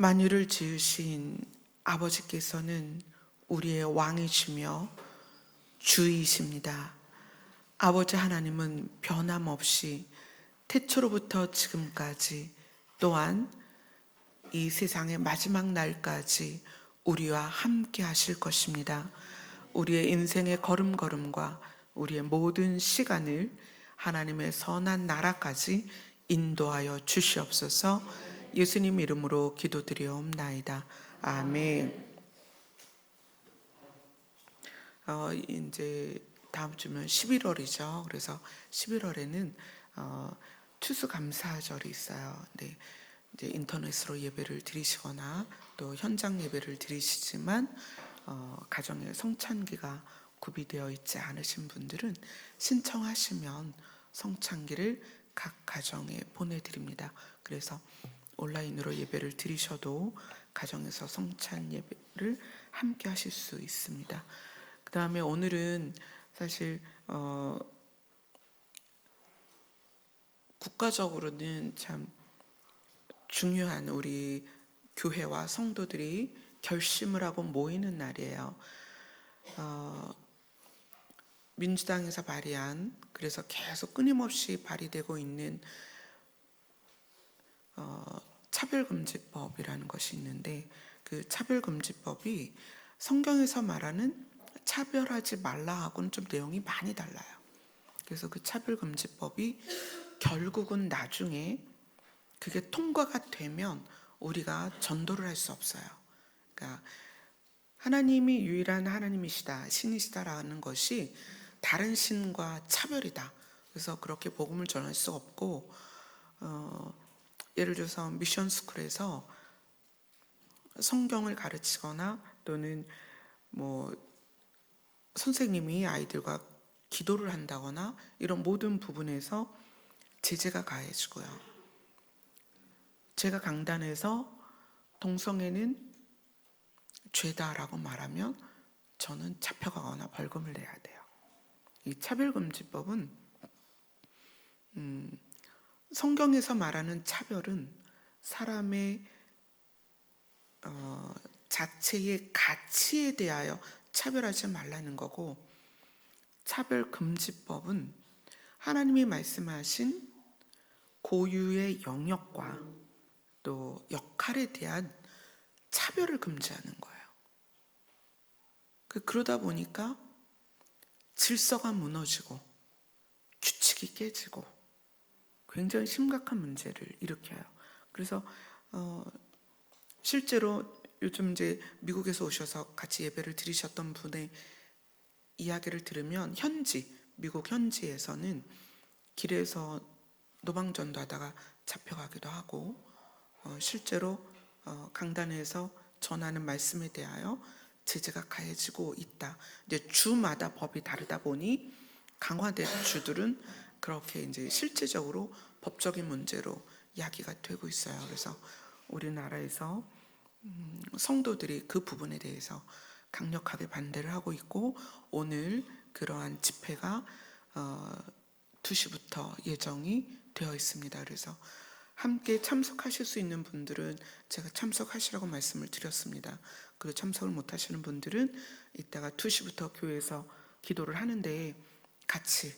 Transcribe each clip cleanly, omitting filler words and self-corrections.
만유를 지으신 아버지께서는 우리의 왕이시며 주이십니다. 아버지 하나님은 변함없이 태초로부터 지금까지 또한 이 세상의 마지막 날까지 우리와 함께 하실 것입니다. 우리의 인생의 걸음걸음과 우리의 모든 시간을 하나님의 선한 나라까지 인도하여 주시옵소서. 예수님 이름으로 기도드리옵나이다. 아멘. 이제 다음 주면 11월이죠. 그래서 11월에는 추수감사절이 있어요. 네, 이제 인터넷으로 예배를 드리시거나 또 현장 예배를 드리시지만 가정에 성찬기가 구비되어 있지 않으신 분들은 신청하시면 성찬기를 각 가정에 보내드립니다. 그래서 온라인으로 예배를 드리셔도 가정에서 성찬 예배를 함께 하실 수 있습니다. 그 다음에 오늘은 사실 국가적으로는 참 중요한 우리 교회와 성도들이 결심을 하고 모이는 날이에요. 민주당에서 발의한, 그래서 계속 끊임없이 발의되고 있는 차별금지법이라는 것이 있는데, 그 차별금지법이 성경에서 말하는 차별하지 말라하고는 좀 내용이 많이 달라요. 그래서 그 차별금지법이 결국은 나중에 그게 통과가 되면 우리가 전도를 할 수 없어요. 그러니까 하나님이 유일한 하나님이시다, 신이시다라는 것이 다른 신과 차별이다. 그래서 그렇게 복음을 전할 수 없고, 예를 들어서 미션 스쿨에서 성경을 가르치거나 또는 뭐 선생님이 아이들과 기도를 한다거나 이런 모든 부분에서 제재가 가해지고요. 제가 강단에서 동성애는 죄다라고 말하면 저는 잡혀가거나 벌금을 내야 돼요. 이 차별금지법은 성경에서 말하는 차별은 사람의 자체의 가치에 대하여 차별하지 말라는 거고, 차별금지법은 하나님이 말씀하신 고유의 영역과 또 역할에 대한 차별을 금지하는 거예요. 그러다 보니까 질서가 무너지고 규칙이 깨지고 굉장히 심각한 문제를 일으켜요. 그래서 실제로 요즘 이제 미국에서 오셔서 같이 예배를 드리셨던 분의 이야기를 들으면 미국 현지에서는 길에서 노방전도 하다가 잡혀가기도 하고, 실제로 강단에서 전하는 말씀에 대하여 제재가 가해지고 있다. 이제 주마다 법이 다르다 보니 강화된 주들은 그렇게 이제 실제적으로 법적인 문제로 야기가 되고 있어요. 그래서 우리나라에서 성도들이 그 부분에 대해서 강력하게 반대를 하고 있고, 오늘 그러한 집회가 2시부터 예정이 되어 있습니다. 그래서 함께 참석하실 수 있는 분들은 제가 참석하시라고 말씀을 드렸습니다. 그리고 참석을 못 하시는 분들은 이따가 2시부터 교회에서 기도를 하는데 같이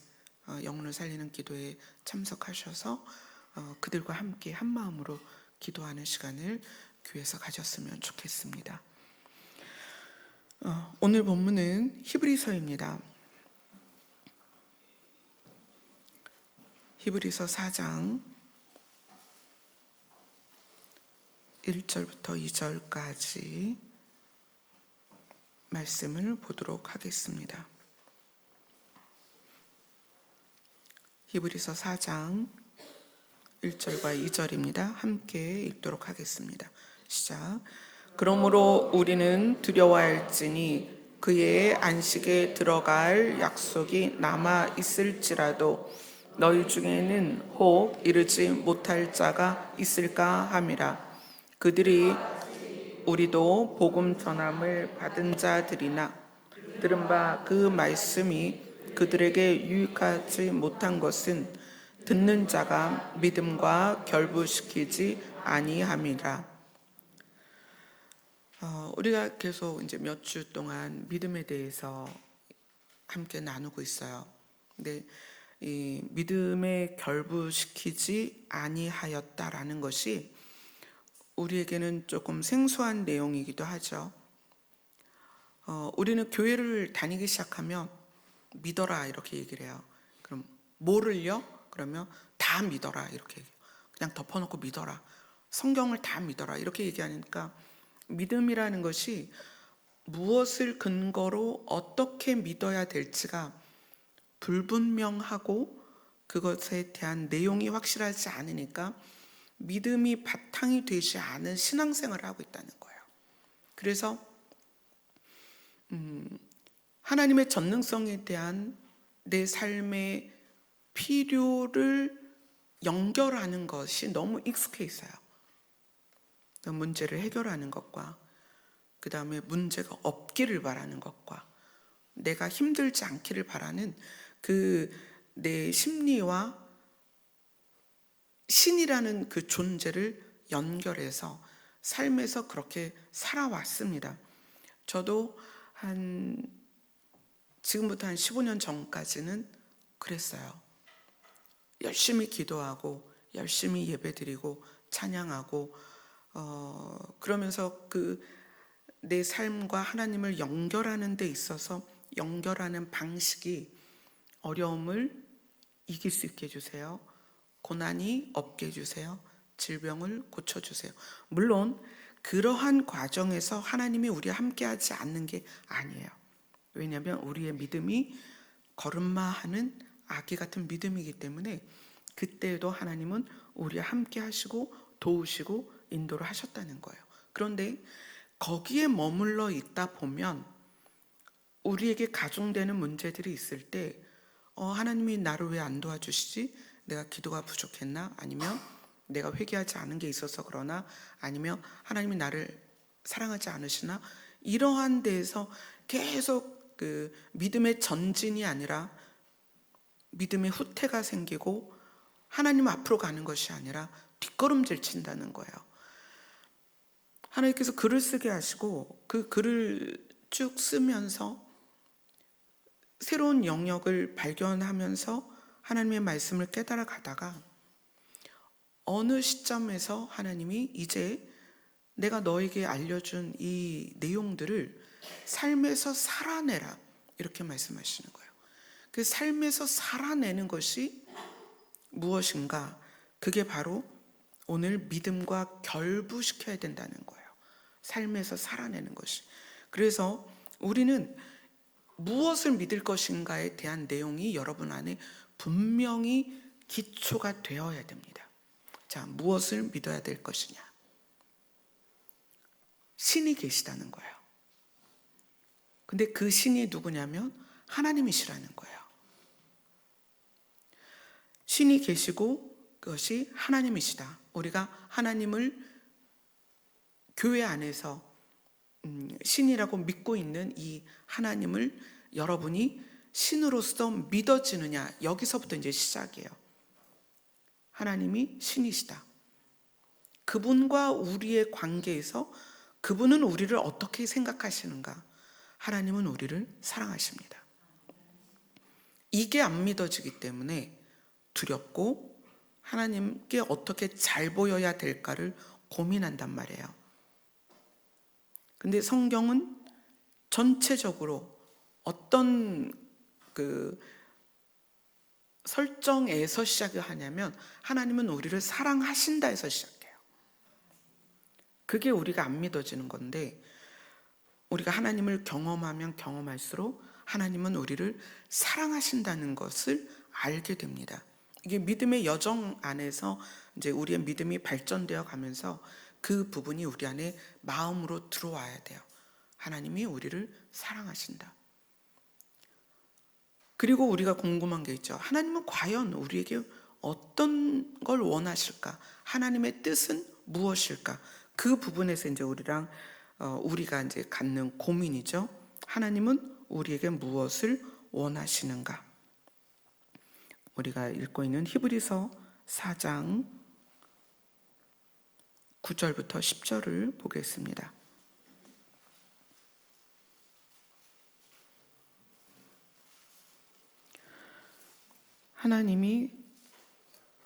영혼을 살리는 기도에 참석하셔서 그들과 함께 한 마음으로 기도하는 시간을 교회에서 가졌으면 좋겠습니다. 오늘 본문은 히브리서입니다. 히브리서 4장 1절부터 2절까지 말씀을 보도록 하겠습니다. 히브리서 4장 1절과 2절입니다. 함께 읽도록 하겠습니다. 시작. 그러므로 우리는 두려워할지니 그의 안식에 들어갈 약속이 남아 있을지라도 너희 중에는 혹 이르지 못할 자가 있을까 함이라. 그들이 우리도 복음 전함을 받은 자들이나 들은 바 그 말씀이 그들에게 유익하지 못한 것은 듣는 자가 믿음과 결부시키지 아니함이라. 우리가 계속 이제 몇 주 동안 믿음에 대해서 함께 나누고 있어요. 근데 이 믿음에 결부시키지 아니하였다라는 것이 우리에게는 조금 생소한 내용이기도 하죠. 우리는 교회를 다니기 시작하면 믿어라 이렇게 얘기를 해요. 그럼 뭐를요? 그러면 다 믿어라 이렇게 얘기해요. 그냥 덮어놓고 믿어라. 성경을 다 믿어라 이렇게 얘기하니까 믿음이라는 것이 무엇을 근거로 어떻게 믿어야 될지가 불분명하고 그것에 대한 내용이 확실하지 않으니까 믿음이 바탕이 되지 않은 신앙생활을 하고 있다는 거예요. 그래서 하나님의 전능성에 대한 내 삶의 필요를 연결하는 것이 너무 익숙해 있어요. 문제를 해결하는 것과 그 다음에 문제가 없기를 바라는 것과 내가 힘들지 않기를 바라는 그 내 심리와 신이라는 그 존재를 연결해서 삶에서 그렇게 살아왔습니다. 저도 지금부터 한 15년 전까지는 그랬어요. 열심히 기도하고 열심히 예배드리고 찬양하고 그러면서 내 삶과 하나님을 연결하는 데 있어서 연결하는 방식이 어려움을 이길 수 있게 해주세요. 고난이 없게 해주세요. 질병을 고쳐주세요. 물론 그러한 과정에서 하나님이 우리와 함께하지 않는 게 아니에요. 왜냐하면 우리의 믿음이 걸음마하는 아기 같은 믿음이기 때문에 그때도 하나님은 우리와 함께 하시고 도우시고 인도를 하셨다는 거예요. 그런데 거기에 머물러 있다 보면 우리에게 가중되는 문제들이 있을 때 하나님이 나를 왜 안 도와주시지? 내가 기도가 부족했나? 아니면 내가 회개하지 않은 게 있어서 그러나? 아니면 하나님이 나를 사랑하지 않으시나? 이러한 데에서 계속 그 믿음의 전진이 아니라 믿음의 후퇴가 생기고 하나님 앞으로 가는 것이 아니라 뒷걸음질 친다는 거예요. 하나님께서 글을 쓰게 하시고 그 글을 쭉 쓰면서 새로운 영역을 발견하면서 하나님의 말씀을 깨달아 가다가 어느 시점에서 하나님이 이제 내가 너에게 알려준 이 내용들을 삶에서 살아내라 이렇게 말씀하시는 거예요. 그 삶에서 살아내는 것이 무엇인가? 그게 바로 오늘 믿음과 결부시켜야 된다는 거예요. 삶에서 살아내는 것이. 그래서 우리는 무엇을 믿을 것인가에 대한 내용이 여러분 안에 분명히 기초가 되어야 됩니다. 자, 무엇을 믿어야 될 것이냐? 신이 계시다는 거예요. 근데 그 신이 누구냐면 하나님이시라는 거예요. 신이 계시고 그것이 하나님이시다. 우리가 하나님을 교회 안에서 신이라고 믿고 있는 이 하나님을 여러분이 신으로서 믿어지느냐, 여기서부터 이제 시작이에요. 하나님이 신이시다. 그분과 우리의 관계에서 그분은 우리를 어떻게 생각하시는가? 하나님은 우리를 사랑하십니다. 이게 안 믿어지기 때문에 두렵고 하나님께 어떻게 잘 보여야 될까를 고민한단 말이에요. 근데 성경은 전체적으로 어떤 그 설정에서 시작을 하냐면 하나님은 우리를 사랑하신다 해서 시작해요. 그게 우리가 안 믿어지는 건데 우리가 하나님을 경험하면 경험할수록 하나님은 우리를 사랑하신다는 것을 알게 됩니다. 이게 믿음의 여정 안에서 이제 우리의 믿음이 발전되어 가면서 그 부분이 우리 안에 마음으로 들어와야 돼요. 하나님이 우리를 사랑하신다. 그리고 우리가 궁금한 게 있죠. 하나님은 과연 우리에게 어떤 걸 원하실까? 하나님의 뜻은 무엇일까? 그 부분에서 이제 우리가 이제 갖는 고민이죠. 하나님은 우리에게 무엇을 원하시는가? 우리가 읽고 있는 히브리서 4장 9절부터 10절을 보겠습니다. 하나님이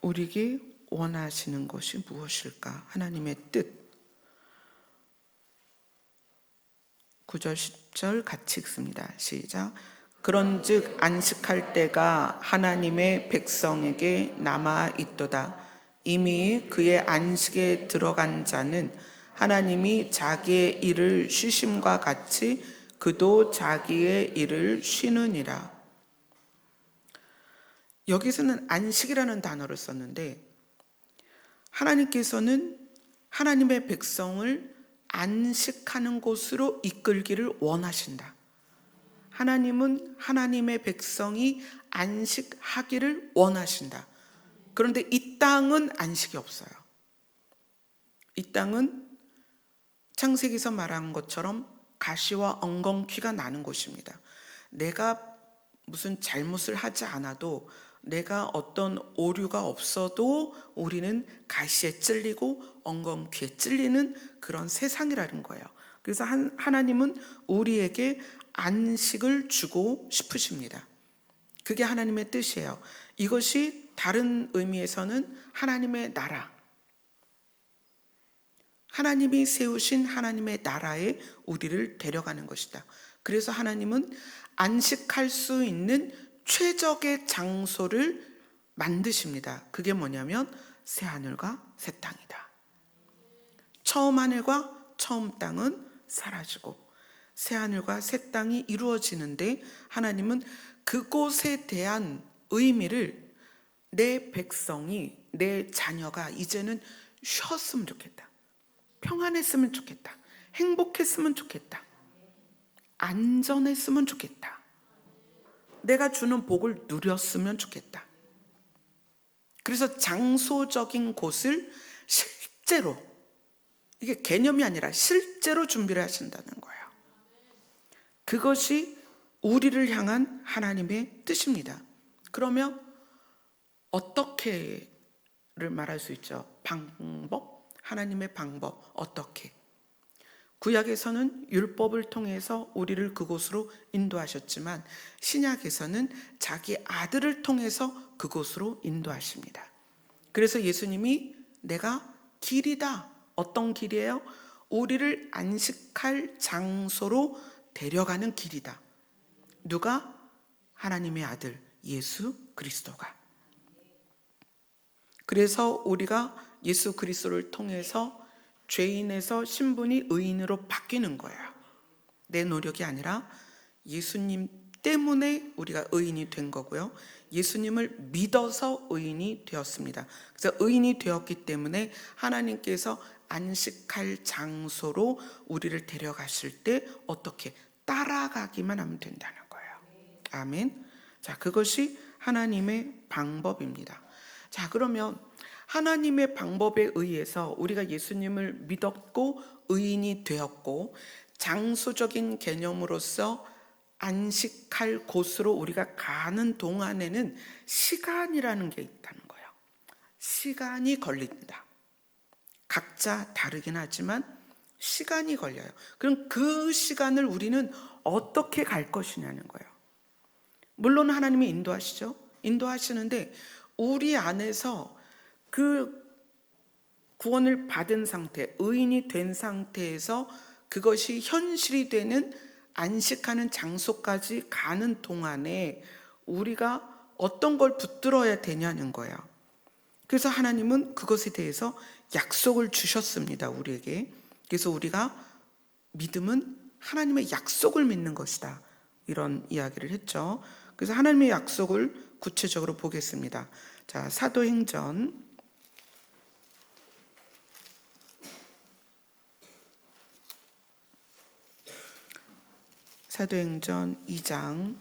우리에게 원하시는 것이 무엇일까? 하나님의 뜻. 9절 10절 같이 읽습니다. 시작. 그런즉 안식할 때가 하나님의 백성에게 남아 있도다. 이미 그의 안식에 들어간 자는 하나님이 자기의 일을 쉬심과 같이 그도 자기의 일을 쉬느니라. 여기서는 안식이라는 단어를 썼는데 하나님께서는 하나님의 백성을 안식하는 곳으로 이끌기를 원하신다. 하나님은 하나님의 백성이 안식하기를 원하신다. 그런데 이 땅은 안식이 없어요. 이 땅은 창세기에서 말한 것처럼 가시와 엉겅퀴가 나는 곳입니다. 내가 무슨 잘못을 하지 않아도, 내가 어떤 오류가 없어도 우리는 가시에 찔리고 엉겅퀴에 찔리는 그런 세상이라는 거예요. 그래서 하나님은 우리에게 안식을 주고 싶으십니다. 그게 하나님의 뜻이에요. 이것이 다른 의미에서는 하나님의 나라, 하나님이 세우신 하나님의 나라에 우리를 데려가는 것이다. 그래서 하나님은 안식할 수 있는 최적의 장소를 만드십니다. 그게 뭐냐면 새하늘과 새 땅이다. 처음 하늘과 처음 땅은 사라지고 새하늘과 새 땅이 이루어지는데 하나님은 그곳에 대한 의미를 내 백성이, 내 자녀가 이제는 쉬었으면 좋겠다. 평안했으면 좋겠다. 행복했으면 좋겠다. 안전했으면 좋겠다. 내가 주는 복을 누렸으면 좋겠다. 그래서 장소적인 곳을 실제로, 이게 개념이 아니라 실제로 준비를 하신다는 거예요. 그것이 우리를 향한 하나님의 뜻입니다. 그러면 어떻게를 말할 수 있죠? 방법? 하나님의 방법 어떻게? 구약에서는 율법을 통해서 우리를 그곳으로 인도하셨지만 신약에서는 자기 아들을 통해서 그곳으로 인도하십니다. 그래서 예수님이 내가 길이다. 어떤 길이에요? 우리를 안식할 장소로 데려가는 길이다. 누가? 하나님의 아들 예수 그리스도가. 그래서 우리가 예수 그리스도를 통해서 죄인에서 신분이 의인으로 바뀌는 거예요. 내 노력이 아니라 예수님 때문에 우리가 의인이 된 거고요. 예수님을 믿어서 의인이 되었습니다. 그래서 의인이 되었기 때문에 하나님께서 안식할 장소로 우리를 데려가실 때 어떻게 따라가기만 하면 된다는 거예요. 아멘. 자, 그것이 하나님의 방법입니다. 자, 그러면 하나님의 방법에 의해서 우리가 예수님을 믿었고 의인이 되었고 장소적인 개념으로서 안식할 곳으로 우리가 가는 동안에는 시간이라는 게 있다는 거예요. 시간이 걸린다. 각자 다르긴 하지만 시간이 걸려요. 그럼 그 시간을 우리는 어떻게 갈 것이냐는 거예요. 물론 하나님이 인도하시죠. 인도하시는데 우리 안에서 그 구원을 받은 상태, 의인이 된 상태에서 그것이 현실이 되는 안식하는 장소까지 가는 동안에 우리가 어떤 걸 붙들어야 되냐는 거예요. 그래서 하나님은 그것에 대해서 약속을 주셨습니다, 우리에게. 그래서 우리가 믿음은 하나님의 약속을 믿는 것이다. 이런 이야기를 했죠. 그래서 하나님의 약속을 구체적으로 보겠습니다. 자, 사도행전 2장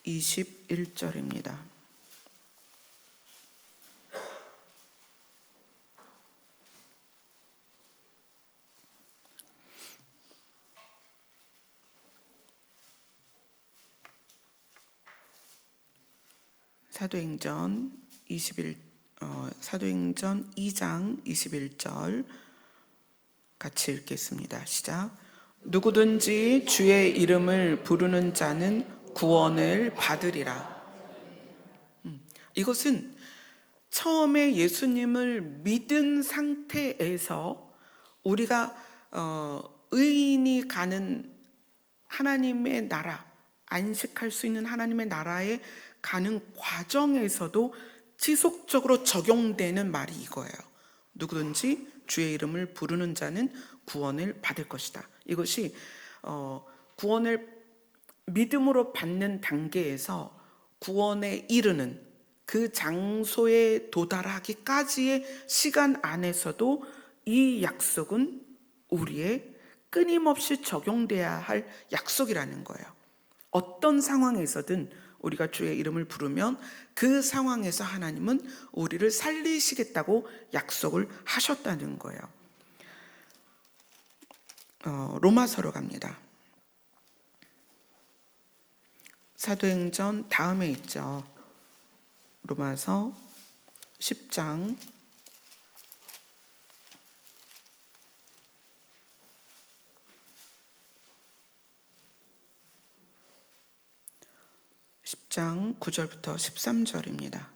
21절입니다. 사도행전 2장 21절 같이 읽겠습니다. 시작. 누구든지 주의 이름을 부르는 자는 구원을 받으리라. 이것은 처음에 예수님을 믿은 상태에서 우리가 의인이 가는 하나님의 나라, 안식할 수 있는 하나님의 나라에 가는 과정에서도 지속적으로 적용되는 말이 이거예요. 누구든지 주의 이름을 부르는 자는 구원을 받을 것이다. 이것이 구원을 믿음으로 받는 단계에서 구원에 이르는 그 장소에 도달하기까지의 시간 안에서도 이 약속은 우리의 끊임없이 적용돼야 할 약속이라는 거예요. 어떤 상황에서든 우리가 주의 이름을 부르면 그 상황에서 하나님은 우리를 살리시겠다고 약속을 하셨다는 거예요. 로마서로 갑니다. 사도행전 다음에 있죠. 로마서 10장 9절부터 13절입니다.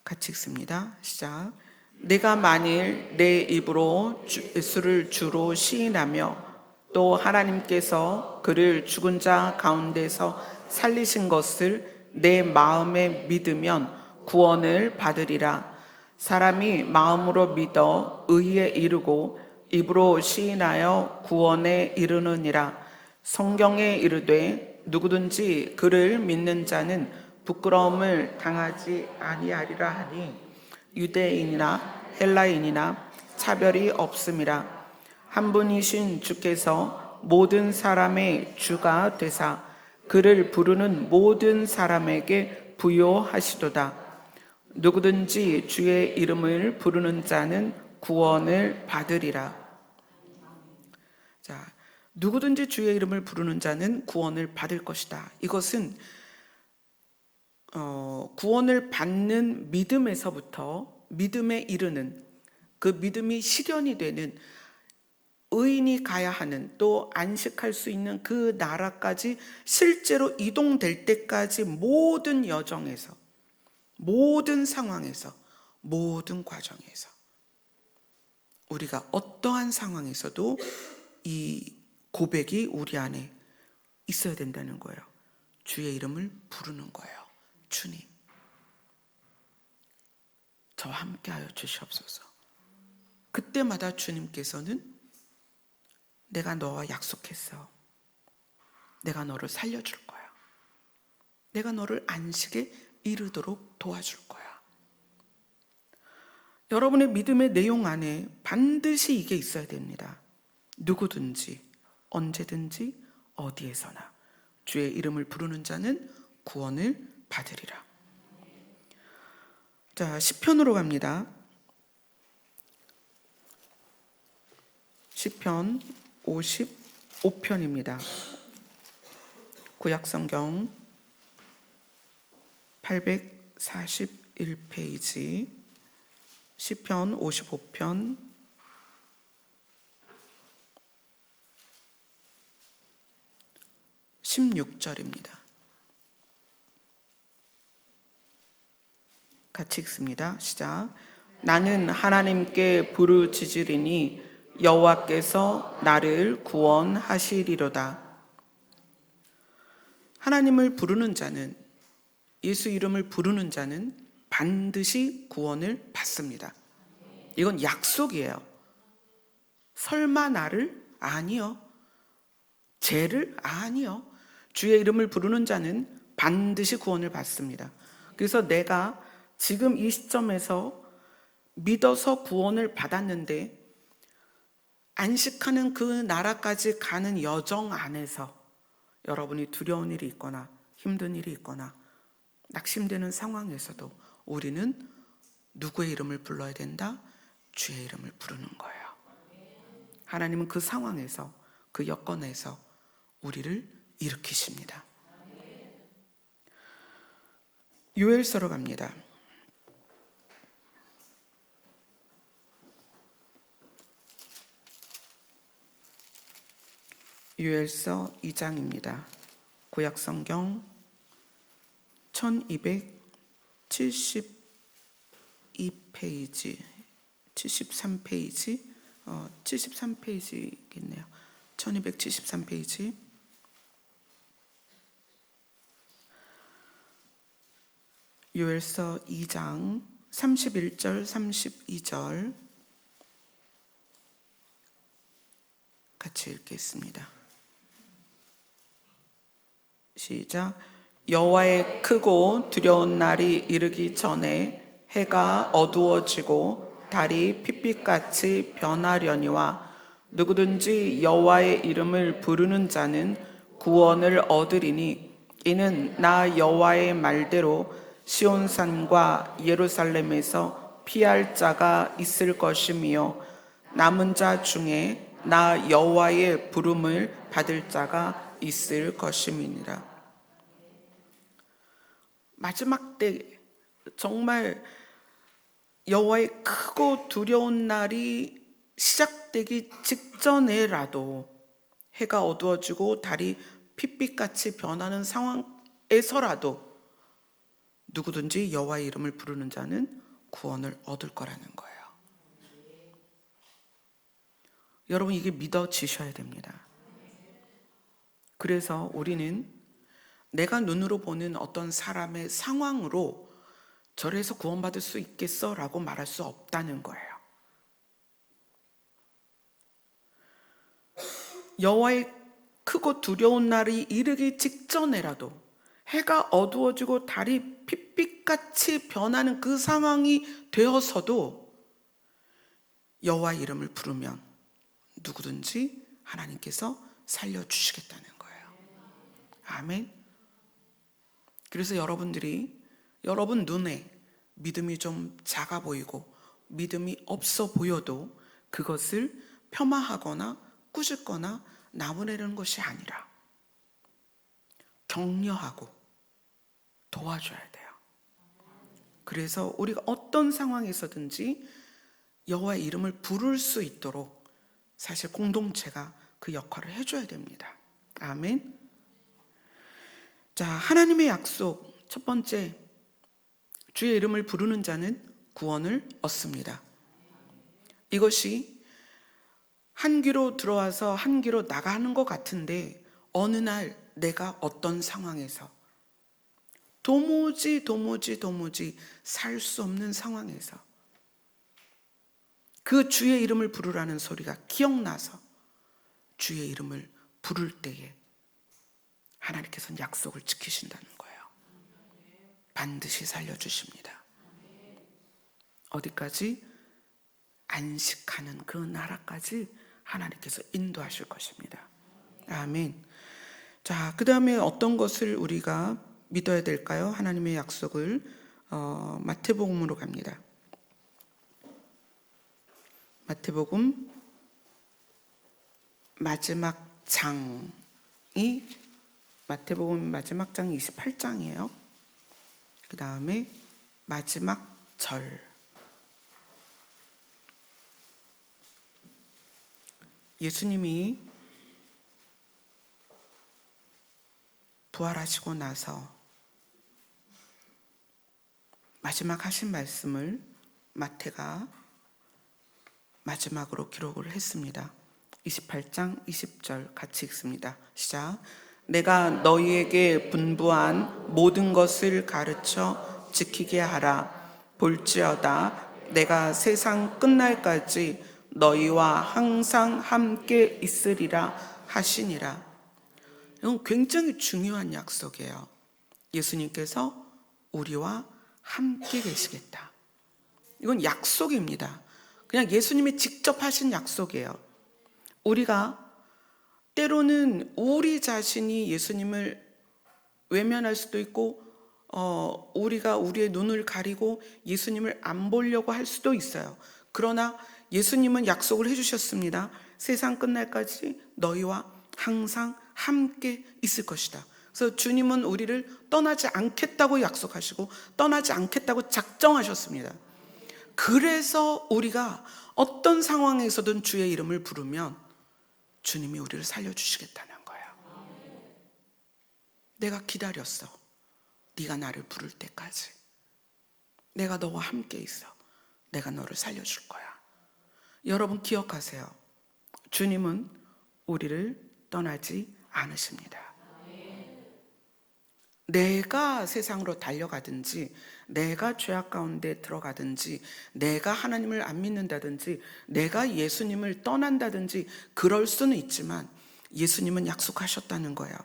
같이 읽습니다. 시작. 내가 만일 내 입으로 예수를 주로 시인하며 또 하나님께서 그를 죽은 자 가운데서 살리신 것을 내 마음에 믿으면 구원을 받으리라. 사람이 마음으로 믿어 의에 이르고 입으로 시인하여 구원에 이르느니라. 성경에 이르되 누구든지 그를 믿는 자는 부끄러움을 당하지 아니하리라 하니 유대인이나 헬라인이나 차별이 없음이라. 한 분이신 주께서 모든 사람의 주가 되사 그를 부르는 모든 사람에게 부요하시도다. 누구든지 주의 이름을 부르는 자는 구원을 받으리라. 자, 누구든지 주의 이름을 부르는 자는 구원을 받을 것이다. 이것은 구원을 받는 믿음에서부터 믿음에 이르는 그 믿음이 실현이 되는 의인이 가야 하는 또 안식할 수 있는 그 나라까지 실제로 이동될 때까지 모든 여정에서 모든 상황에서 모든 과정에서 우리가 어떠한 상황에서도 이 고백이 우리 안에 있어야 된다는 거예요. 주의 이름을 부르는 거예요. 주님, 저와 함께하여 주시옵소서. 그때마다 주님께서는 내가 너와 약속했어. 내가 너를 살려줄 거야. 내가 너를 안식에 이르도록 도와줄 거야. 여러분의 믿음의 내용 안에 반드시 이게 있어야 됩니다. 누구든지 언제든지 어디에서나 주의 이름을 부르는 자는 구원을 받으리라. 자, 시편으로 갑니다. 시편 55편입니다. 구약성경 841페이지 시편 55편 16절입니다. 같이 읽습니다. 시작. 나는 하나님께 부르짖으리니 여호와께서 나를 구원하시리로다. 하나님을 부르는 자는, 예수 이름을 부르는 자는 반드시 구원을 받습니다. 이건 약속이에요. 설마 나를? 아니요. 죄를? 아니요. 주의 이름을 부르는 자는 반드시 구원을 받습니다. 그래서 내가 지금 이 시점에서 믿어서 구원을 받았는데 안식하는 그 나라까지 가는 여정 안에서 여러분이 두려운 일이 있거나 힘든 일이 있거나 낙심되는 상황에서도 우리는 누구의 이름을 불러야 된다? 주의 이름을 부르는 거예요. 하나님은 그 상황에서, 그 여건에서 우리를 일으키십니다. 요엘서로 갑니다. 요엘서 2장입니다. 구약성경 1272페이지, 73페이지, 73페이지겠네요. 1273페이지. 요엘서 2장 31절, 32절 같이 읽겠습니다. 시작. 여호와의 크고 두려운 날이 이르기 전에 해가 어두워지고 달이 핏빛같이 변하려니와 누구든지 여호와의 이름을 부르는 자는 구원을 얻으리니 이는 나 여호와의 말대로 시온산과 예루살렘에서 피할 자가 있을 것이며 남은 자 중에 나 여호와의 부름을 받을 자가 있을 것임이니라. 마지막 때 정말 여호와의 크고 두려운 날이 시작되기 직전에라도 해가 어두워지고 달이 핏빛같이 변하는 상황에서라도 누구든지 여호와의 이름을 부르는 자는 구원을 얻을 거라는 거예요. 여러분, 이게 믿어지셔야 됩니다. 그래서 우리는 내가 눈으로 보는 어떤 사람의 상황으로 저래서 구원받을 수 있겠어? 라고 말할 수 없다는 거예요. 여호와의 크고 두려운 날이 이르기 직전에라도 해가 어두워지고 달이 핏빛같이 변하는 그 상황이 되어서도 여호와의 이름을 부르면 누구든지 하나님께서 살려주시겠다는 거예요. 아멘. 그래서 여러분들이 여러분 눈에 믿음이 좀 작아 보이고 믿음이 없어 보여도 그것을 폄하하거나 꾸짖거나 나무라는 것이 아니라 격려하고 도와줘야 돼요. 그래서 우리가 어떤 상황에서든지 여호와의 이름을 부를 수 있도록 사실 공동체가 그 역할을 해줘야 됩니다. 아멘. 자, 하나님의 약속 첫 번째, 주의 이름을 부르는 자는 구원을 얻습니다. 이것이 한 귀로 들어와서 한 귀로 나가는 것 같은데 어느 날 내가 어떤 상황에서 도무지 살 수 없는 상황에서 그 주의 이름을 부르라는 소리가 기억나서 주의 이름을 부를 때에 하나님께서는 약속을 지키신다는 거예요. 반드시 살려주십니다. 어디까지? 안식하는 그 나라까지 하나님께서 인도하실 것입니다. 아멘. 자, 그 다음에 어떤 것을 우리가 믿어야 될까요? 하나님의 약속을 마태복음으로 갑니다. 마태복음 마지막 장이 마태복음 마지막 장이 28장이에요. 그 다음에 마지막 절. 예수님이 부활하시고 나서 마지막 하신 말씀을 마태가 마지막으로 기록을 했습니다. 28장 20절 같이 읽습니다. 시작. 내가 너희에게 분부한 모든 것을 가르쳐 지키게 하라. 볼지어다 내가 세상 끝날까지 너희와 항상 함께 있으리라 하시니라. 이건 굉장히 중요한 약속이에요. 예수님께서 우리와 함께 계시겠다. 이건 약속입니다. 그냥 예수님이 직접 하신 약속이에요. 우리가 때로는 우리 자신이 예수님을 외면할 수도 있고 우리가 우리의 눈을 가리고 예수님을 안 보려고 할 수도 있어요. 그러나 예수님은 약속을 해주셨습니다. 세상 끝날까지 너희와 항상 함께 있을 것이다. 그래서 주님은 우리를 떠나지 않겠다고 약속하시고 떠나지 않겠다고 작정하셨습니다. 그래서 우리가 어떤 상황에서든 주의 이름을 부르면 주님이 우리를 살려주시겠다는 내가 기다렸어. 네가 나를 부를 때까지. 내가 너와 함께 있어. 내가 너를 살려줄 거야. 여러분 기억하세요. 주님은 우리를 떠나지 않으십니다. 내가 세상으로 달려가든지, 내가 죄악 가운데 들어가든지, 내가 하나님을 안 믿는다든지, 내가 예수님을 떠난다든지 그럴 수는 있지만 예수님은 약속하셨다는 거예요.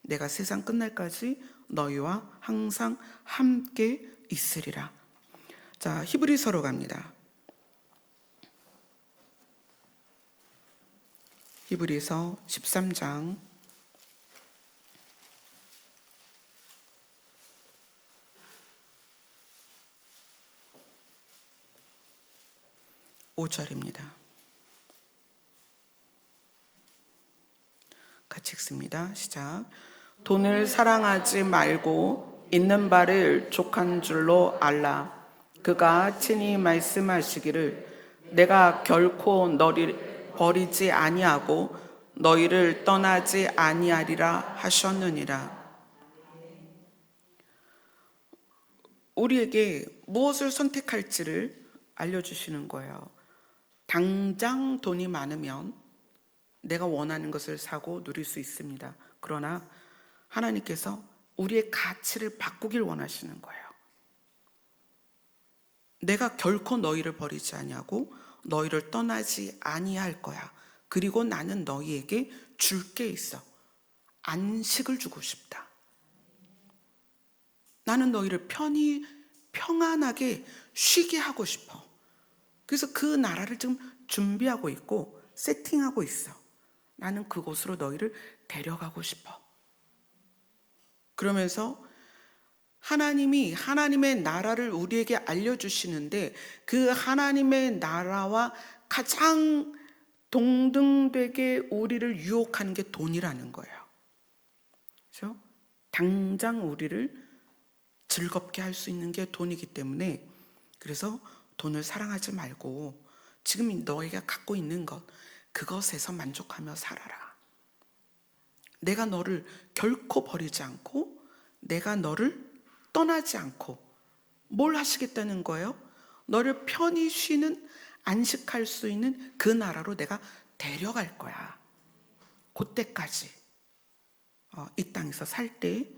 내가 세상 끝날까지 너희와 항상 함께 있으리라. 자, 히브리서로 갑니다. 히브리서 13장 5절입니다. 같이 읽습니다. 시작. 돈을 사랑하지 말고 있는 바를 족한 줄로 알라. 그가 친히 말씀하시기를 내가 결코 너희를 버리지 아니하고 너희를 떠나지 아니하리라 하셨느니라. 우리에게 무엇을 선택할지를 알려주시는 거예요. 당장 돈이 많으면 내가 원하는 것을 사고 누릴 수 있습니다. 그러나 하나님께서 우리의 가치를 바꾸길 원하시는 거예요. 내가 결코 너희를 버리지 아니하고 너희를 떠나지 아니할 거야. 그리고 나는 너희에게 줄 게 있어. 안식을 주고 싶다. 나는 너희를 평안하게 쉬게 하고 싶어. 그래서 그 나라를 지금 준비하고 있고 세팅하고 있어. 나는 그곳으로 너희를 데려가고 싶어. 그러면서 하나님이 하나님의 나라를 우리에게 알려주시는데 그 하나님의 나라와 가장 동등되게 우리를 유혹하는 게 돈이라는 거예요. 그렇죠? 당장 우리를 즐겁게 할 수 있는 게 돈이기 때문에 그래서 돈을 사랑하지 말고 지금 너희가 갖고 있는 것 그것에서 만족하며 살아라. 내가 너를 결코 버리지 않고 내가 너를 떠나지 않고 뭘 하시겠다는 거예요? 너를 편히 쉬는 안식할 수 있는 그 나라로 내가 데려갈 거야. 그때까지 이 땅에서 살 때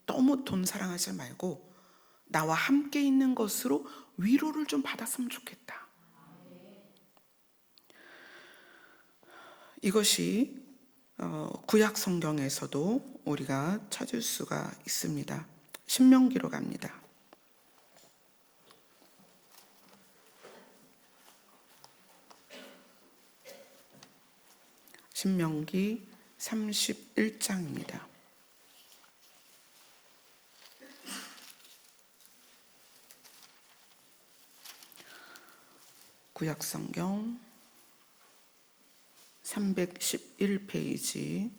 너무 돈 사랑하지 말고 나와 함께 있는 것으로 위로를 좀 받았으면 좋겠다. 이것이 구약 성경에서도 우리가 찾을 수가 있습니다. 신명기로 갑니다. 신명기 31장입니다. 구약 성경 311페이지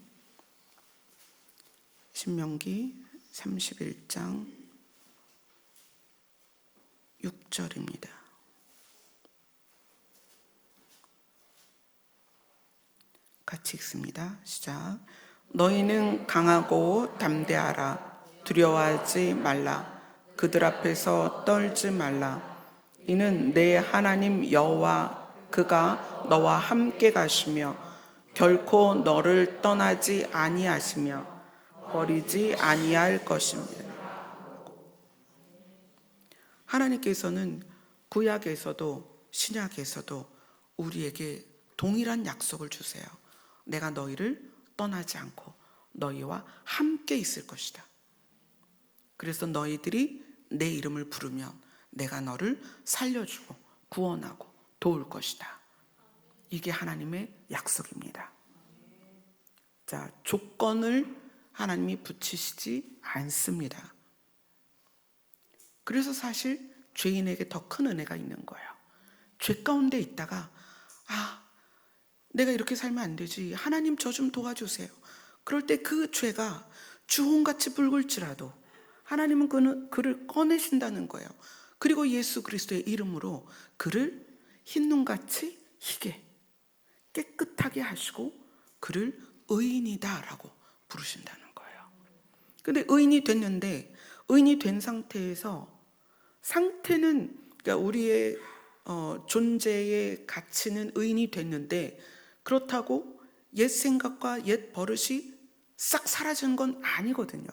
신명기 31장 6절입니다. 같이 읽습니다. 시작. 너희는 강하고 담대하라. 두려워하지 말라. 그들 앞에서 떨지 말라. 이는 내 하나님 여호와 그가 너와 함께 가시며 결코 너를 떠나지 아니하시며 버리지 아니할 것입니다. 하나님께서는 구약에서도 신약에서도 우리에게 동일한 약속을 주세요. 내가 너희를 떠나지 않고 너희와 함께 있을 것이다. 그래서 너희들이 내 이름을 부르면 내가 너를 살려주고 구원하고 도울 것이다. 이게 하나님의 약속입니다. 자, 조건을 하나님이 붙이시지 않습니다. 그래서 사실 죄인에게 더 큰 은혜가 있는 거예요. 죄 가운데 있다가 내가 이렇게 살면 안 되지. 하나님 저 좀 도와주세요. 그럴 때 그 죄가 주홍같이 붉을지라도 하나님은 그를 꺼내신다는 거예요. 그리고 예수 그리스도의 이름으로 그를 흰눈같이 희게 깨끗하게 하시고 그를 의인이다라고 부르신다는 거예요. 근데 의인이 됐는데, 의인이 된 상태에서, 상태는 그러니까 우리의 존재의 가치는 의인이 됐는데, 그렇다고 옛 생각과 옛 버릇이 싹 사라진 건 아니거든요.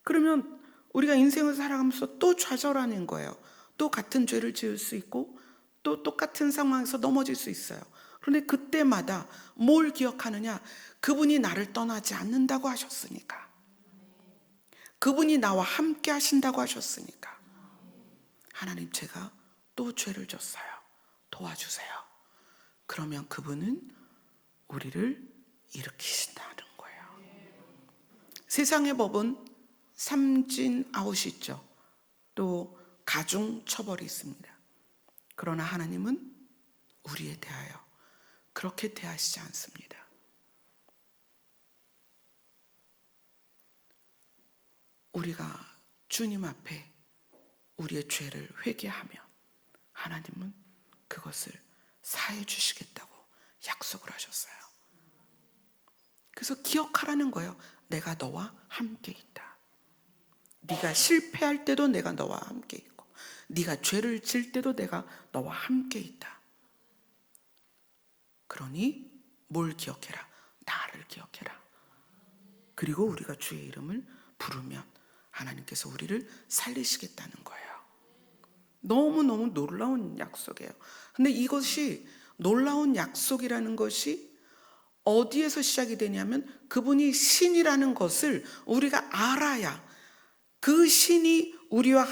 그러면 우리가 인생을 살아가면서 또 좌절하는 거예요. 또 같은 죄를 지을 수 있고 또 똑같은 상황에서 넘어질 수 있어요. 그런데 그때마다 뭘 기억하느냐? 그분이 나를 떠나지 않는다고 하셨으니까, 그분이 나와 함께 하신다고 하셨으니까, 하나님, 제가 또 죄를 졌어요, 도와주세요. 그러면 그분은 우리를 일으키신다는 거예요. 세상의 법은 삼진 아웃이 있죠. 또 가중 처벌이 있습니다. 그러나 하나님은 우리에 대하여 그렇게 대하시지 않습니다. 우리가 주님 앞에 우리의 죄를 회개하면 하나님은 그것을 사해 주시겠다고 약속을 하셨어요. 그래서 기억하라는 거예요. 내가 너와 함께 있다. 네가 실패할 때도 내가 너와 함께 있고, 네가 죄를 질 때도 내가 너와 함께 있다. 그러니 뭘 기억해라? 나를 기억해라. 그리고 우리가 주의 이름을 부르면 하나님께서 우리를 살리시겠다는 거예요. 너무너무 놀라운 약속이에요. 근데 이것이, 놀라운 약속이라는 것이 어디에서 시작이 되냐면, 그분이 신이라는 것을 우리가 알아야, 그 신이 우리와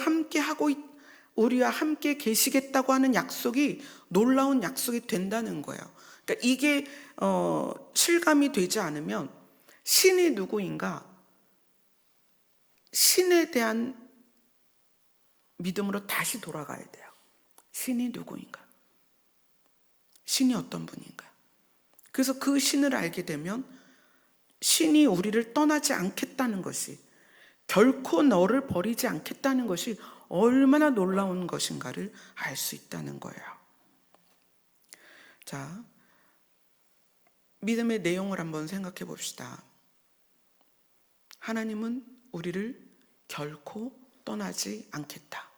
함께 계시겠다고 하는 약속이 놀라운 약속이 된다는 거예요. 그러니까 이게 실감이 되지 않으면 신이 누구인가, 신에 대한 믿음으로 다시 돌아가야 돼요. 신이 누구인가, 신이 어떤 분인가. 그래서 그 신을 알게 되면 신이 우리를 떠나지 않겠다는 것이, 결코 너를 버리지 않겠다는 것이 얼마나 놀라운 것인가를 알 수 있다는 거예요. 자, 믿음의 내용을 한번 생각해 봅시다. 하나님은 우리를 결코 떠나지 않겠다.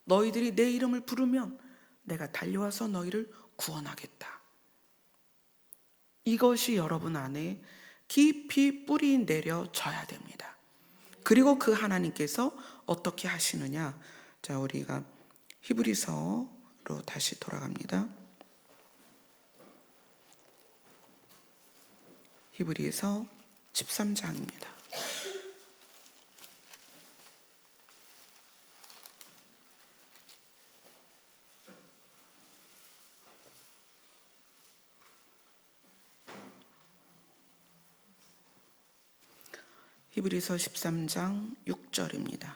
너희들이 내 이름을 부르면 내가 달려와서 너희를 구원하겠다. 이것이 여러분 안에 깊이 뿌리 내려져야 됩니다. 그리고 그 하나님께서 어떻게 하시느냐? 자, 우리가 히브리서로 다시 돌아갑니다. 히브리서 13장입니다. 히브리서 13장 6절입니다.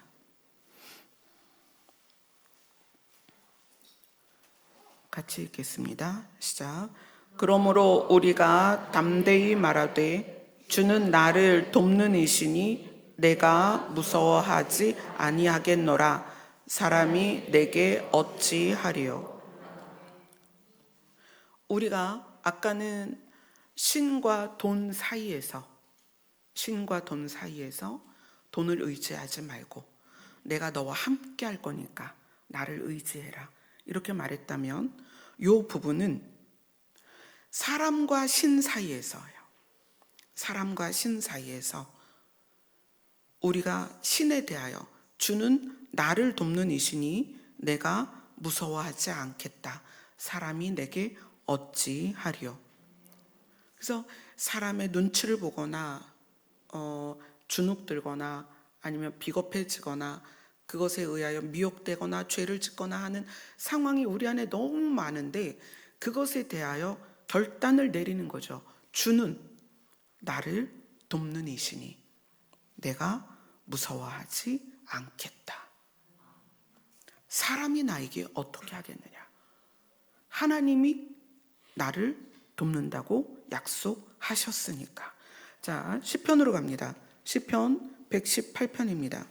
같이 읽겠습니다. 시작. 그러므로 우리가 담대히 말하되 주는 나를 돕는 이시니 내가 무서워하지 아니하겠노라. 사람이 내게 어찌하리요. 우리가 아까는 신과 돈 사이에서 돈을 의지하지 말고 내가 너와 함께 할 거니까 나를 의지해라, 이렇게 말했다면, 이 부분은 사람과 신 사이에서요. 사람과 신 사이에서 우리가 신에 대하여 주는 나를 돕는 이시니 내가 무서워하지 않겠다. 사람이 내게 어찌하리요. 그래서 사람의 눈치를 보거나 주눅 들거나 아니면 비겁해지거나 그것에 의하여 미혹되거나 죄를 짓거나 하는 상황이 우리 안에 너무 많은데, 그것에 대하여 결단을 내리는 거죠. 주는 나를 돕는 이시니 내가 무서워하지 않겠다. 사람이 나에게 어떻게 하겠느냐? 하나님이 나를 돕는다고 약속하셨으니까. 자, 시편으로 갑니다. 시편 118편입니다.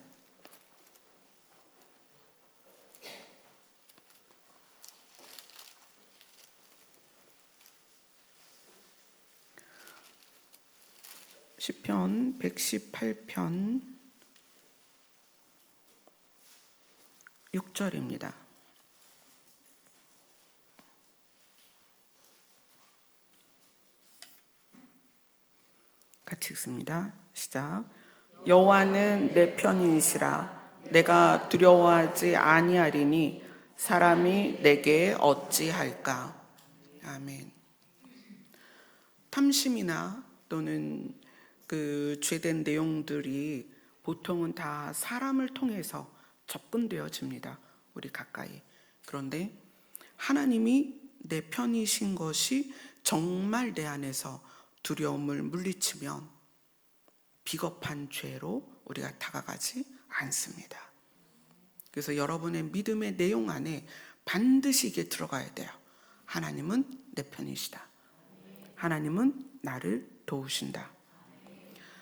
시편 118편 6절입니다. 같이 읽습니다. 시작. 여호와는 내 편이시라. 내가 두려워하지 아니하리니 사람이 내게 어찌할까. 아멘. 탐심이나 또는 그 죄된 내용들이 보통은 다 사람을 통해서 접근되어집니다. 우리 가까이. 그런데 하나님이 내 편이신 것이 정말 내 안에서 두려움을 물리치면 비겁한 죄로 우리가 다가가지 않습니다. 그래서 여러분의 믿음의 내용 안에 반드시 이게 들어가야 돼요. 하나님은 내 편이시다. 하나님은 나를 도우신다.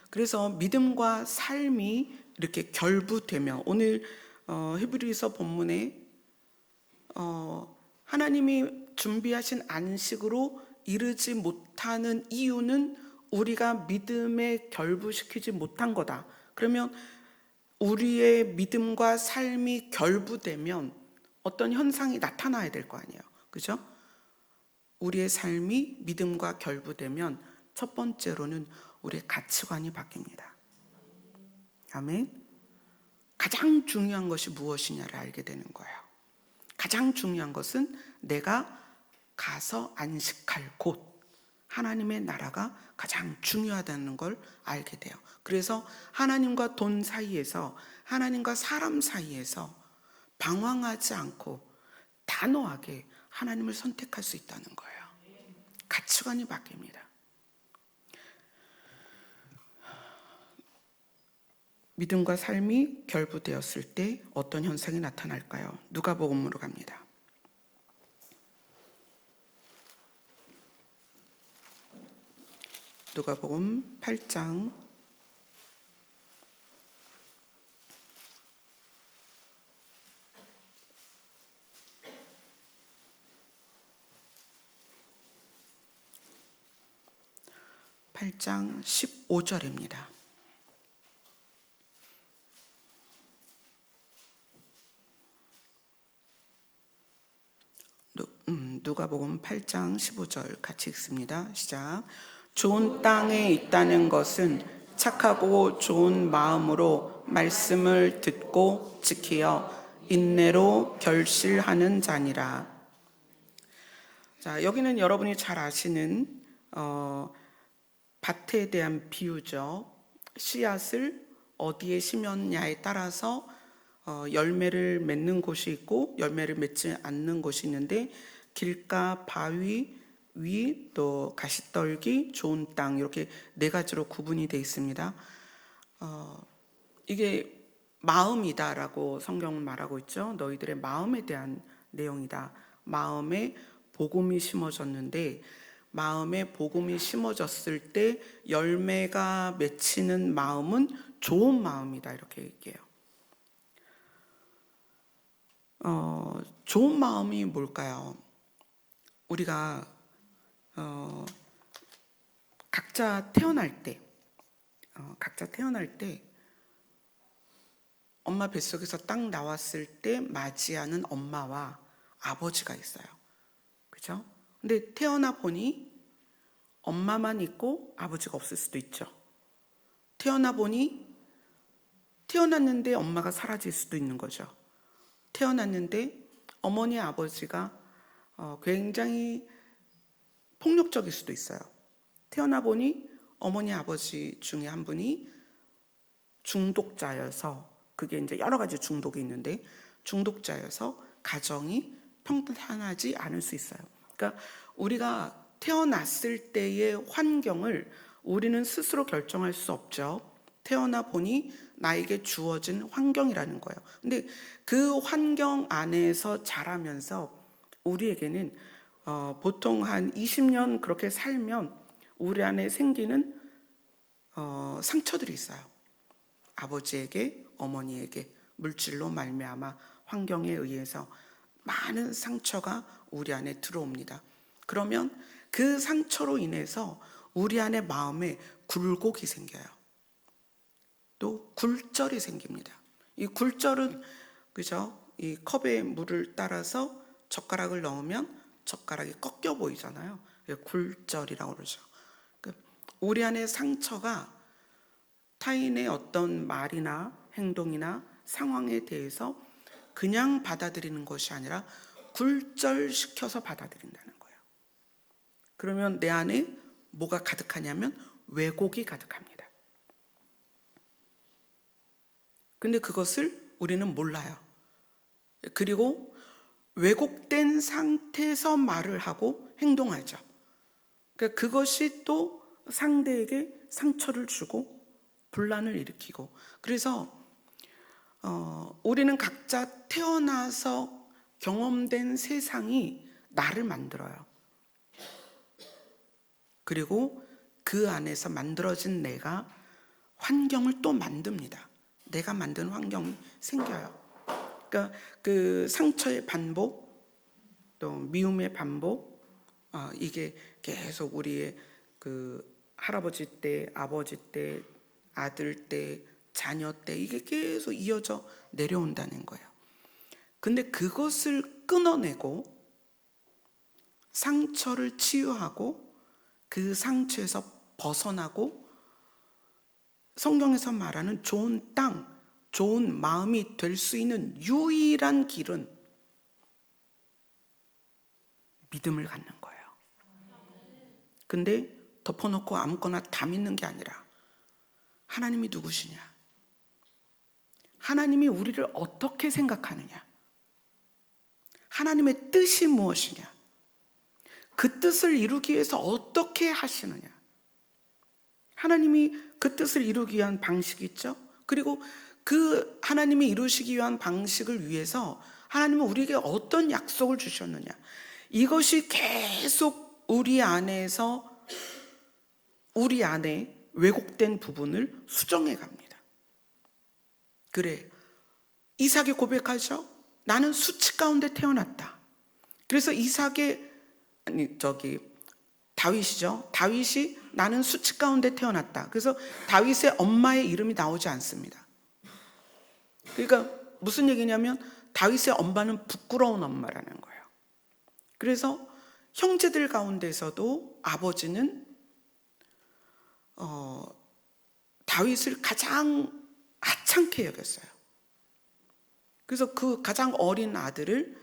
그래서 믿음과 삶이 이렇게 결부되며 오늘 히브리서 본문에 하나님이 준비하신 안식으로 이르지 못하는 이유는 우리가 믿음에 결부시키지 못한 거다. 그러면 우리의 믿음과 삶이 결부되면 어떤 현상이 나타나야 될 거 아니에요. 그죠? 우리의 삶이 믿음과 결부되면 첫 번째로는 우리의 가치관이 바뀝니다. 아멘. 가장 중요한 것이 무엇이냐를 알게 되는 거예요. 가장 중요한 것은 내가 가서 안식할 곳, 하나님의 나라가 가장 중요하다는 걸 알게 돼요. 그래서 하나님과 돈 사이에서, 하나님과 사람 사이에서 방황하지 않고 단호하게 하나님을 선택할 수 있다는 거예요. 가치관이 바뀝니다. 믿음과 삶이 결부되었을 때 어떤 현상이 나타날까요? 누가복음으로 갑니다. 누가복음 8장 15절입니다. 누가복음 8장 15절 같이 읽습니다. 시작. 좋은 땅에 있다는 것은 착하고 좋은 마음으로 말씀을 듣고 지키어 인내로 결실하는 자니라. 자, 여기는 여러분이 잘 아시는 밭에 대한 비유죠. 씨앗을 어디에 심었냐에 따라서 열매를 맺는 곳이 있고 열매를 맺지 않는 곳이 있는데 길가, 바위, 위, 또 가시떨기, 좋은 땅 이렇게 네 가지로 구분이 되어 있습니다. 이게 마음이다라고 성경은 말하고 있죠. 너희들의 마음에 대한 내용이다. 마음에 복음이 심어졌는데 마음에 복음이 심어졌을 때 열매가 맺히는 마음은 좋은 마음이다 이렇게 얘기해요. 좋은 마음이 뭘까요? 우리가 각자 태어날 때 엄마 뱃속에서 딱 나왔을 때 맞이하는 엄마와 아버지가 있어요. 그죠? 근데 태어나 보니 엄마만 있고 아버지가 없을 수도 있죠. 태어나 보니 태어났는데 엄마가 사라질 수도 있는 거죠. 태어났는데 어머니 아버지가 굉장히 폭력적일 수도 있어요. 태어나 보니 어머니 아버지 중에 한 분이 중독자여서 그게 이제 여러 가지 중독이 있는데 중독자여서 가정이 평탄하지 않을 수 있어요. 그러니까 우리가 태어났을 때의 환경을 우리는 스스로 결정할 수 없죠. 태어나 보니 나에게 주어진 환경이라는 거예요. 근데 그 환경 안에서 자라면서 우리에게는 보통 한 20년 그렇게 살면 우리 안에 생기는 상처들이 있어요. 아버지에게, 어머니에게 물질로 말미암아 환경에 의해서 많은 상처가 우리 안에 들어옵니다. 그러면 그 상처로 인해서 우리 안에 마음에 굴곡이 생겨요. 또 굴절이 생깁니다. 이 굴절은 그죠? 이 컵에 물을 따라서 젓가락을 넣으면 젓가락이 꺾여 보이잖아요. 굴절이라고 그러죠. 우리 안에 상처가 타인의 어떤 말이나 행동이나 상황에 대해서 그냥 받아들이는 것이 아니라 굴절시켜서 받아들인다는 거예요. 그러면 내 안에 뭐가 가득하냐면 왜곡이 가득합니다. 근데 그것을 우리는 몰라요. 그리고 왜곡된 상태에서 말을 하고 행동하죠. 그러니까 그것이 또 상대에게 상처를 주고 분란을 일으키고, 그래서 우리는 각자 태어나서 경험된 세상이 나를 만들어요. 그리고 그 안에서 만들어진 내가 환경을 또 만듭니다. 내가 만든 환경이 생겨요. 그러니까 그 상처의 반복, 또 미움의 반복, 이게 계속 우리의 그 할아버지 때, 아버지 때, 아들 때, 자녀 때 이게 계속 이어져 내려온다는 거예요. 근데 그것을 끊어내고 상처를 치유하고 그 상처에서 벗어나고 성경에서 말하는 좋은 땅, 좋은 마음이 될 수 있는 유일한 길은 믿음을 갖는 거예요. 근데 덮어놓고 아무거나 다 믿는 게 아니라 하나님이 누구시냐? 하나님이 우리를 어떻게 생각하느냐? 하나님의 뜻이 무엇이냐? 그 뜻을 이루기 위해서 어떻게 하시느냐? 하나님이 그 뜻을 이루기 위한 방식이 있죠. 그리고 그 하나님이 이루시기 위한 방식을 위해서 하나님은 우리에게 어떤 약속을 주셨느냐? 이것이 계속 우리 안에서 우리 안에 왜곡된 부분을 수정해 갑니다. 그래, 이삭이 고백하죠. 나는 수치 가운데 태어났다. 그래서 다윗이죠. 다윗이 나는 수치 가운데 태어났다. 그래서 다윗의 엄마의 이름이 나오지 않습니다. 그러니까 무슨 얘기냐면 다윗의 엄마는 부끄러운 엄마라는 거예요. 그래서 형제들 가운데서도 아버지는 다윗을 가장 하찮게 여겼어요. 그래서 그 가장 어린 아들을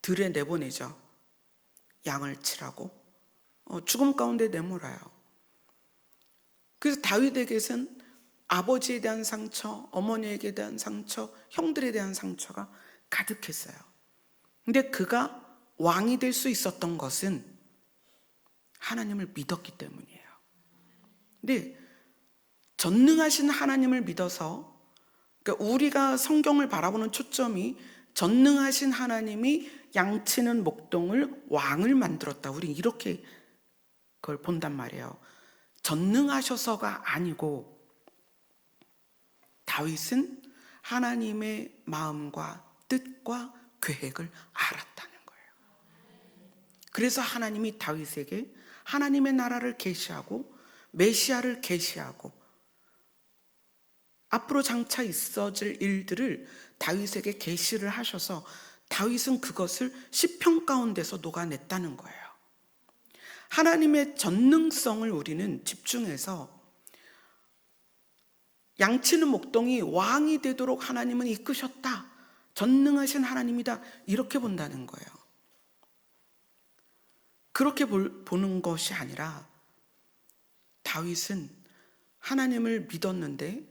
들에 내보내죠. 양을 치라고 죽음 가운데 내몰아요. 그래서 다윗에게는 아버지에 대한 상처, 어머니에게 대한 상처, 형들에 대한 상처가 가득했어요. 근데 그가 왕이 될 수 있었던 것은 하나님을 믿었기 때문이에요. 근데 전능하신 하나님을 믿어서, 그러니까 우리가 성경을 바라보는 초점이 전능하신 하나님이 양치는 목동을 왕을 만들었다. 우리 이렇게 그걸 본단 말이에요. 전능하셔서가 아니고 다윗은 하나님의 마음과 뜻과 계획을 알았다는 거예요. 그래서 하나님이 다윗에게 하나님의 나라를 계시하고 메시아를 계시하고 앞으로 장차 있어질 일들을 다윗에게 계시를 하셔서 다윗은 그것을 시편 가운데서 녹아냈다는 거예요. 하나님의 전능성을 우리는 집중해서 양치는 목동이 왕이 되도록 하나님은 이끄셨다. 전능하신 하나님이다. 이렇게 본다는 거예요. 그렇게 보는 것이 아니라 다윗은 하나님을 믿었는데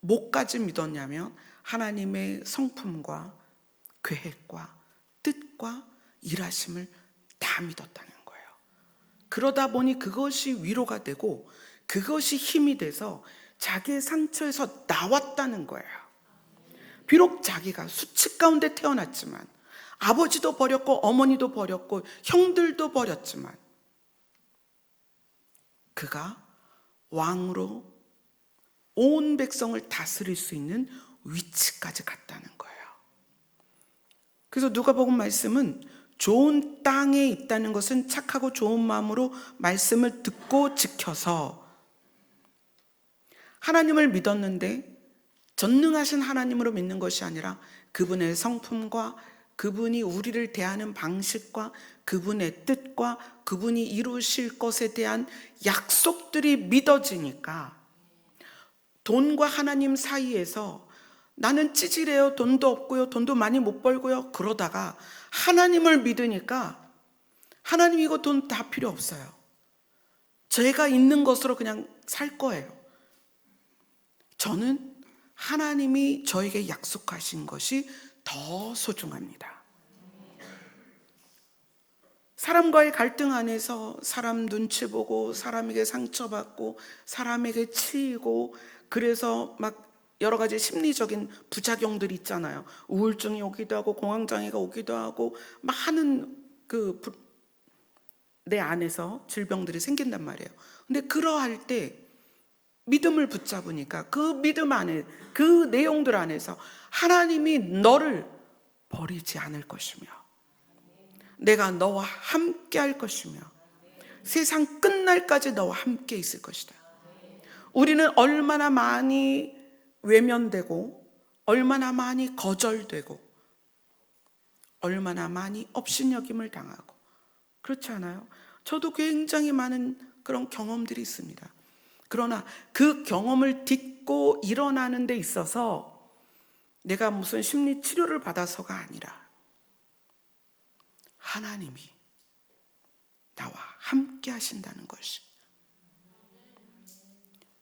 뭐까지 믿었냐면 하나님의 성품과 계획과 뜻과 일하심을 다 믿었다는 거예요. 그러다 보니 그것이 위로가 되고 그것이 힘이 돼서 자기의 상처에서 나왔다는 거예요. 비록 자기가 수치 가운데 태어났지만 아버지도 버렸고 어머니도 버렸고 형들도 버렸지만 그가 왕으로 온 백성을 다스릴 수 있는 위치까지 갔다는 거예요. 그래서 누가복음 말씀은 좋은 땅에 있다는 것은 착하고 좋은 마음으로 말씀을 듣고 지켜서 하나님을 믿었는데 전능하신 하나님으로 믿는 것이 아니라 그분의 성품과 그분이 우리를 대하는 방식과 그분의 뜻과 그분이 이루실 것에 대한 약속들이 믿어지니까 돈과 하나님 사이에서 나는 찌질해요, 돈도 없고요, 돈도 많이 못 벌고요, 그러다가 하나님을 믿으니까 하나님 이거 돈 다 필요 없어요. 제가 있는 것으로 그냥 살 거예요. 저는 하나님이 저에게 약속하신 것이 더 소중합니다. 사람과의 갈등 안에서 사람 눈치 보고 사람에게 상처받고 사람에게 치이고 그래서 막 여러 가지 심리적인 부작용들이 있잖아요. 우울증이 오기도 하고 공황장애가 오기도 하고 많은 내 안에서 질병들이 생긴단 말이에요. 근데 그러할 때 믿음을 붙잡으니까 그 믿음 안에 그 내용들 안에서 하나님이 너를 버리지 않을 것이며 내가 너와 함께 할 것이며 세상 끝날까지 너와 함께 있을 것이다. 우리는 얼마나 많이 외면되고 얼마나 많이 거절되고 얼마나 많이 업신여김을 당하고 그렇지 않아요? 저도 굉장히 많은 그런 경험들이 있습니다. 그러나 그 경험을 딛고 일어나는 데 있어서 내가 무슨 심리 치료를 받아서가 아니라 하나님이 나와 함께 하신다는 것이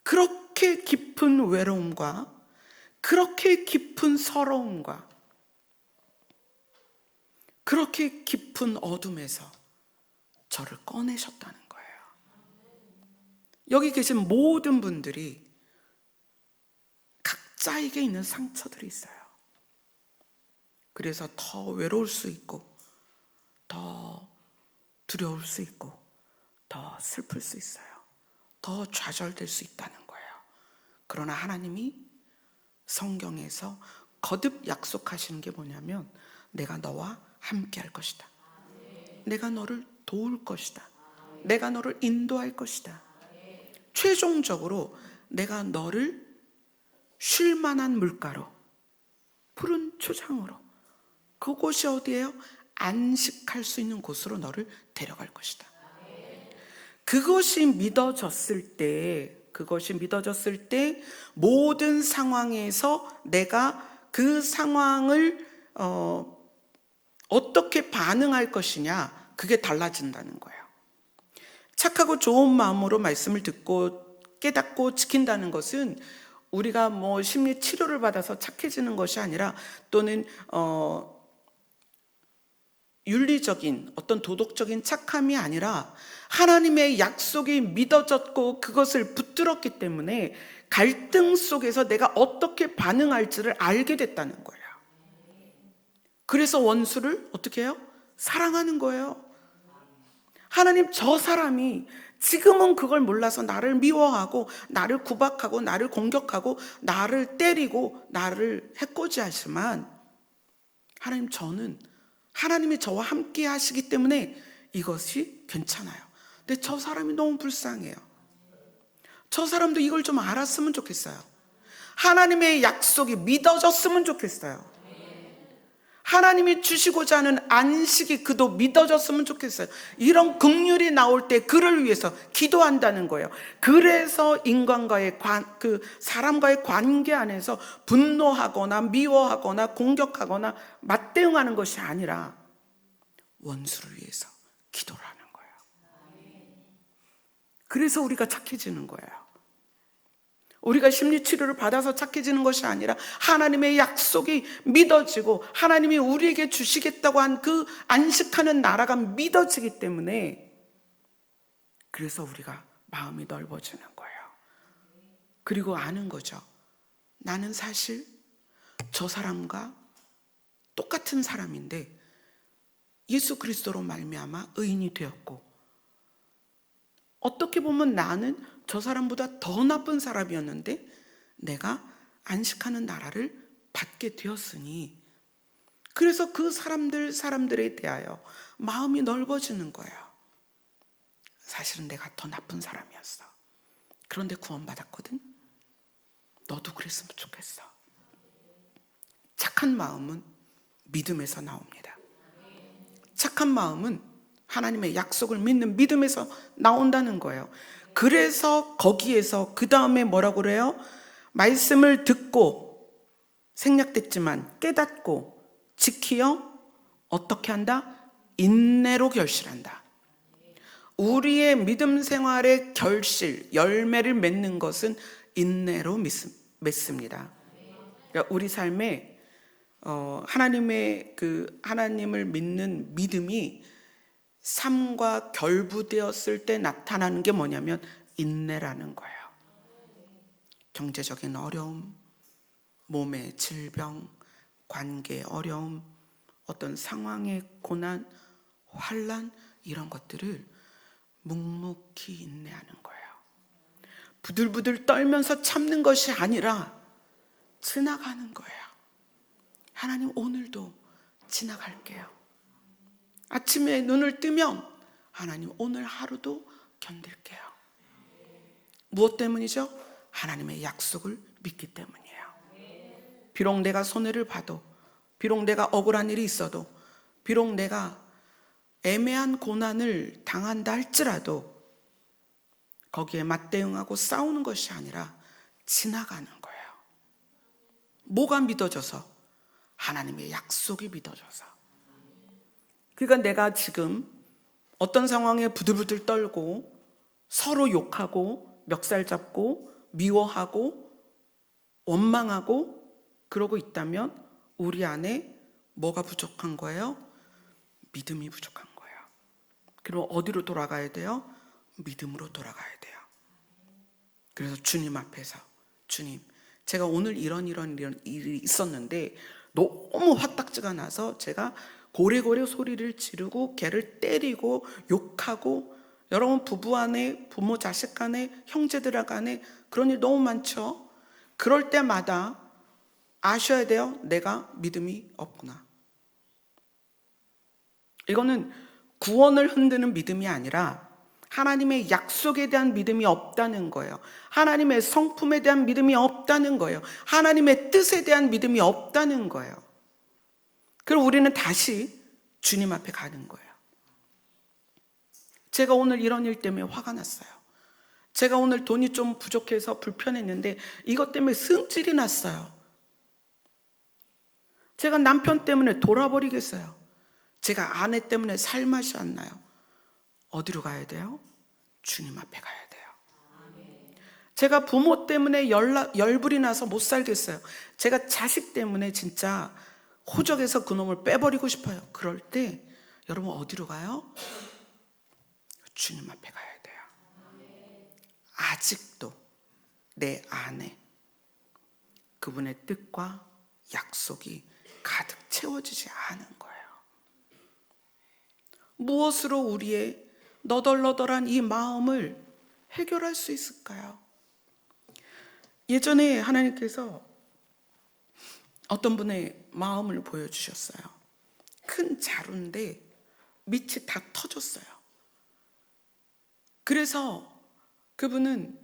그렇게 깊은 외로움과 그렇게 깊은 서러움과 그렇게 깊은 어둠에서 저를 꺼내셨다는 거예요. 여기 계신 모든 분들이 각자에게 있는 상처들이 있어요. 그래서 더 외로울 수 있고 더 두려울 수 있고 더 슬플 수 있어요. 더 좌절될 수 있다는 거예요. 그러나 하나님이 성경에서 거듭 약속하시는 게 뭐냐면 내가 너와 함께 할 것이다. 내가 너를 도울 것이다. 내가 너를 인도할 것이다. 최종적으로 내가 너를 쉴 만한 물가로 푸른 초장으로 그곳이 어디예요? 안식할 수 있는 곳으로 너를 데려갈 것이다. 그것이 믿어졌을 때 모든 상황에서 내가 그 상황을 어떻게 반응할 것이냐 그게 달라진다는 거예요. 착하고 좋은 마음으로 말씀을 듣고 깨닫고 지킨다는 것은 우리가 뭐 심리 치료를 받아서 착해지는 것이 아니라 또는 윤리적인 어떤 도덕적인 착함이 아니라 하나님의 약속이 믿어졌고 그것을 붙들었기 때문에 갈등 속에서 내가 어떻게 반응할지를 알게 됐다는 거예요. 그래서 원수를 어떻게 해요? 사랑하는 거예요. 하나님, 저 사람이 지금은 그걸 몰라서 나를 미워하고 나를 구박하고 나를 공격하고 나를 때리고 나를 해코지하지만 하나님, 저는 하나님이 저와 함께 하시기 때문에 이것이 괜찮아요. 근데 저 사람이 너무 불쌍해요. 저 사람도 이걸 좀 알았으면 좋겠어요. 하나님의 약속이 믿어졌으면 좋겠어요. 하나님이 주시고자 하는 안식이 그도 믿어졌으면 좋겠어요. 이런 긍휼이 나올 때 그를 위해서 기도한다는 거예요. 그래서 인간과의 사람과의 관계 안에서 분노하거나 미워하거나 공격하거나 맞대응하는 것이 아니라 원수를 위해서 기도를 하는 거예요. 그래서 우리가 착해지는 거예요. 우리가 심리치료를 받아서 착해지는 것이 아니라 하나님의 약속이 믿어지고 하나님이 우리에게 주시겠다고 한 그 안식하는 나라가 믿어지기 때문에 그래서 우리가 마음이 넓어지는 거예요. 그리고 아는 거죠. 나는 사실 저 사람과 똑같은 사람인데 예수 그리스도로 말미암아 의인이 되었고 어떻게 보면 나는 저 사람보다 더 나쁜 사람이었는데 내가 안식하는 나라를 받게 되었으니 그래서 그 사람들에 대하여 마음이 넓어지는 거예요. 사실은 내가 더 나쁜 사람이었어. 그런데 구원받았거든. 너도 그랬으면 좋겠어. 착한 마음은 믿음에서 나옵니다. 착한 마음은 하나님의 약속을 믿는 믿음에서 나온다는 거예요. 그래서 거기에서 그 다음에 뭐라고 그래요? 말씀을 듣고 생략됐지만 깨닫고 지키어 어떻게 한다? 인내로 결실한다. 우리의 믿음 생활의 결실, 열매를 맺는 것은 인내로 맺습니다. 그러니까 우리 삶에 하나님을 믿는 믿음이 삶과 결부되었을 때 나타나는 게 뭐냐면 인내라는 거예요. 경제적인 어려움, 몸의 질병, 관계의 어려움, 어떤 상황의 고난, 환난, 이런 것들을 묵묵히 인내하는 거예요. 부들부들 떨면서 참는 것이 아니라 지나가는 거예요. 하나님, 오늘도 지나갈게요. 아침에 눈을 뜨면 하나님, 오늘 하루도 견딜게요. 무엇 때문이죠? 하나님의 약속을 믿기 때문이에요. 비록 내가 손해를 봐도, 비록 내가 억울한 일이 있어도, 비록 내가 애매한 고난을 당한다 할지라도 거기에 맞대응하고 싸우는 것이 아니라 지나가는 거예요. 뭐가 믿어져서? 하나님의 약속이 믿어져서. 그러니까 내가 지금 어떤 상황에 부들부들 떨고 서로 욕하고 멱살 잡고 미워하고 원망하고 그러고 있다면 우리 안에 뭐가 부족한 거예요? 믿음이 부족한 거예요. 그럼 어디로 돌아가야 돼요? 믿음으로 돌아가야 돼요. 그래서 주님 앞에서, 주님, 제가 오늘 이런 일이 있었는데 너무 화딱지가 나서 제가 고래고래 소리를 지르고 걔를 때리고 욕하고, 여러분 부부 안에, 부모 자식 간에, 형제들 간에 그런 일 너무 많죠. 그럴 때마다 아셔야 돼요. 내가 믿음이 없구나. 이거는 구원을 흔드는 믿음이 아니라 하나님의 약속에 대한 믿음이 없다는 거예요. 하나님의 성품에 대한 믿음이 없다는 거예요. 하나님의 뜻에 대한 믿음이 없다는 거예요. 그럼 우리는 다시 주님 앞에 가는 거예요. 제가 오늘 이런 일 때문에 화가 났어요. 제가 오늘 돈이 좀 부족해서 불편했는데 이것 때문에 승질이 났어요. 제가 남편 때문에 돌아버리겠어요. 제가 아내 때문에 살맛이 안 나요. 어디로 가야 돼요? 주님 앞에 가야 돼요. 제가 부모 때문에 열불이 나서 못 살겠어요. 제가 자식 때문에 진짜 호적에서 그놈을 빼버리고 싶어요. 그럴 때 여러분 어디로 가요? 주님 앞에 가야 돼요. 아직도 내 안에 그분의 뜻과 약속이 가득 채워지지 않은 거예요. 무엇으로 우리의 너덜너덜한 이 마음을 해결할 수 있을까요? 예전에 하나님께서 어떤 분의 마음을 보여주셨어요. 큰 자루인데 밑이 다 터졌어요. 그래서 그분은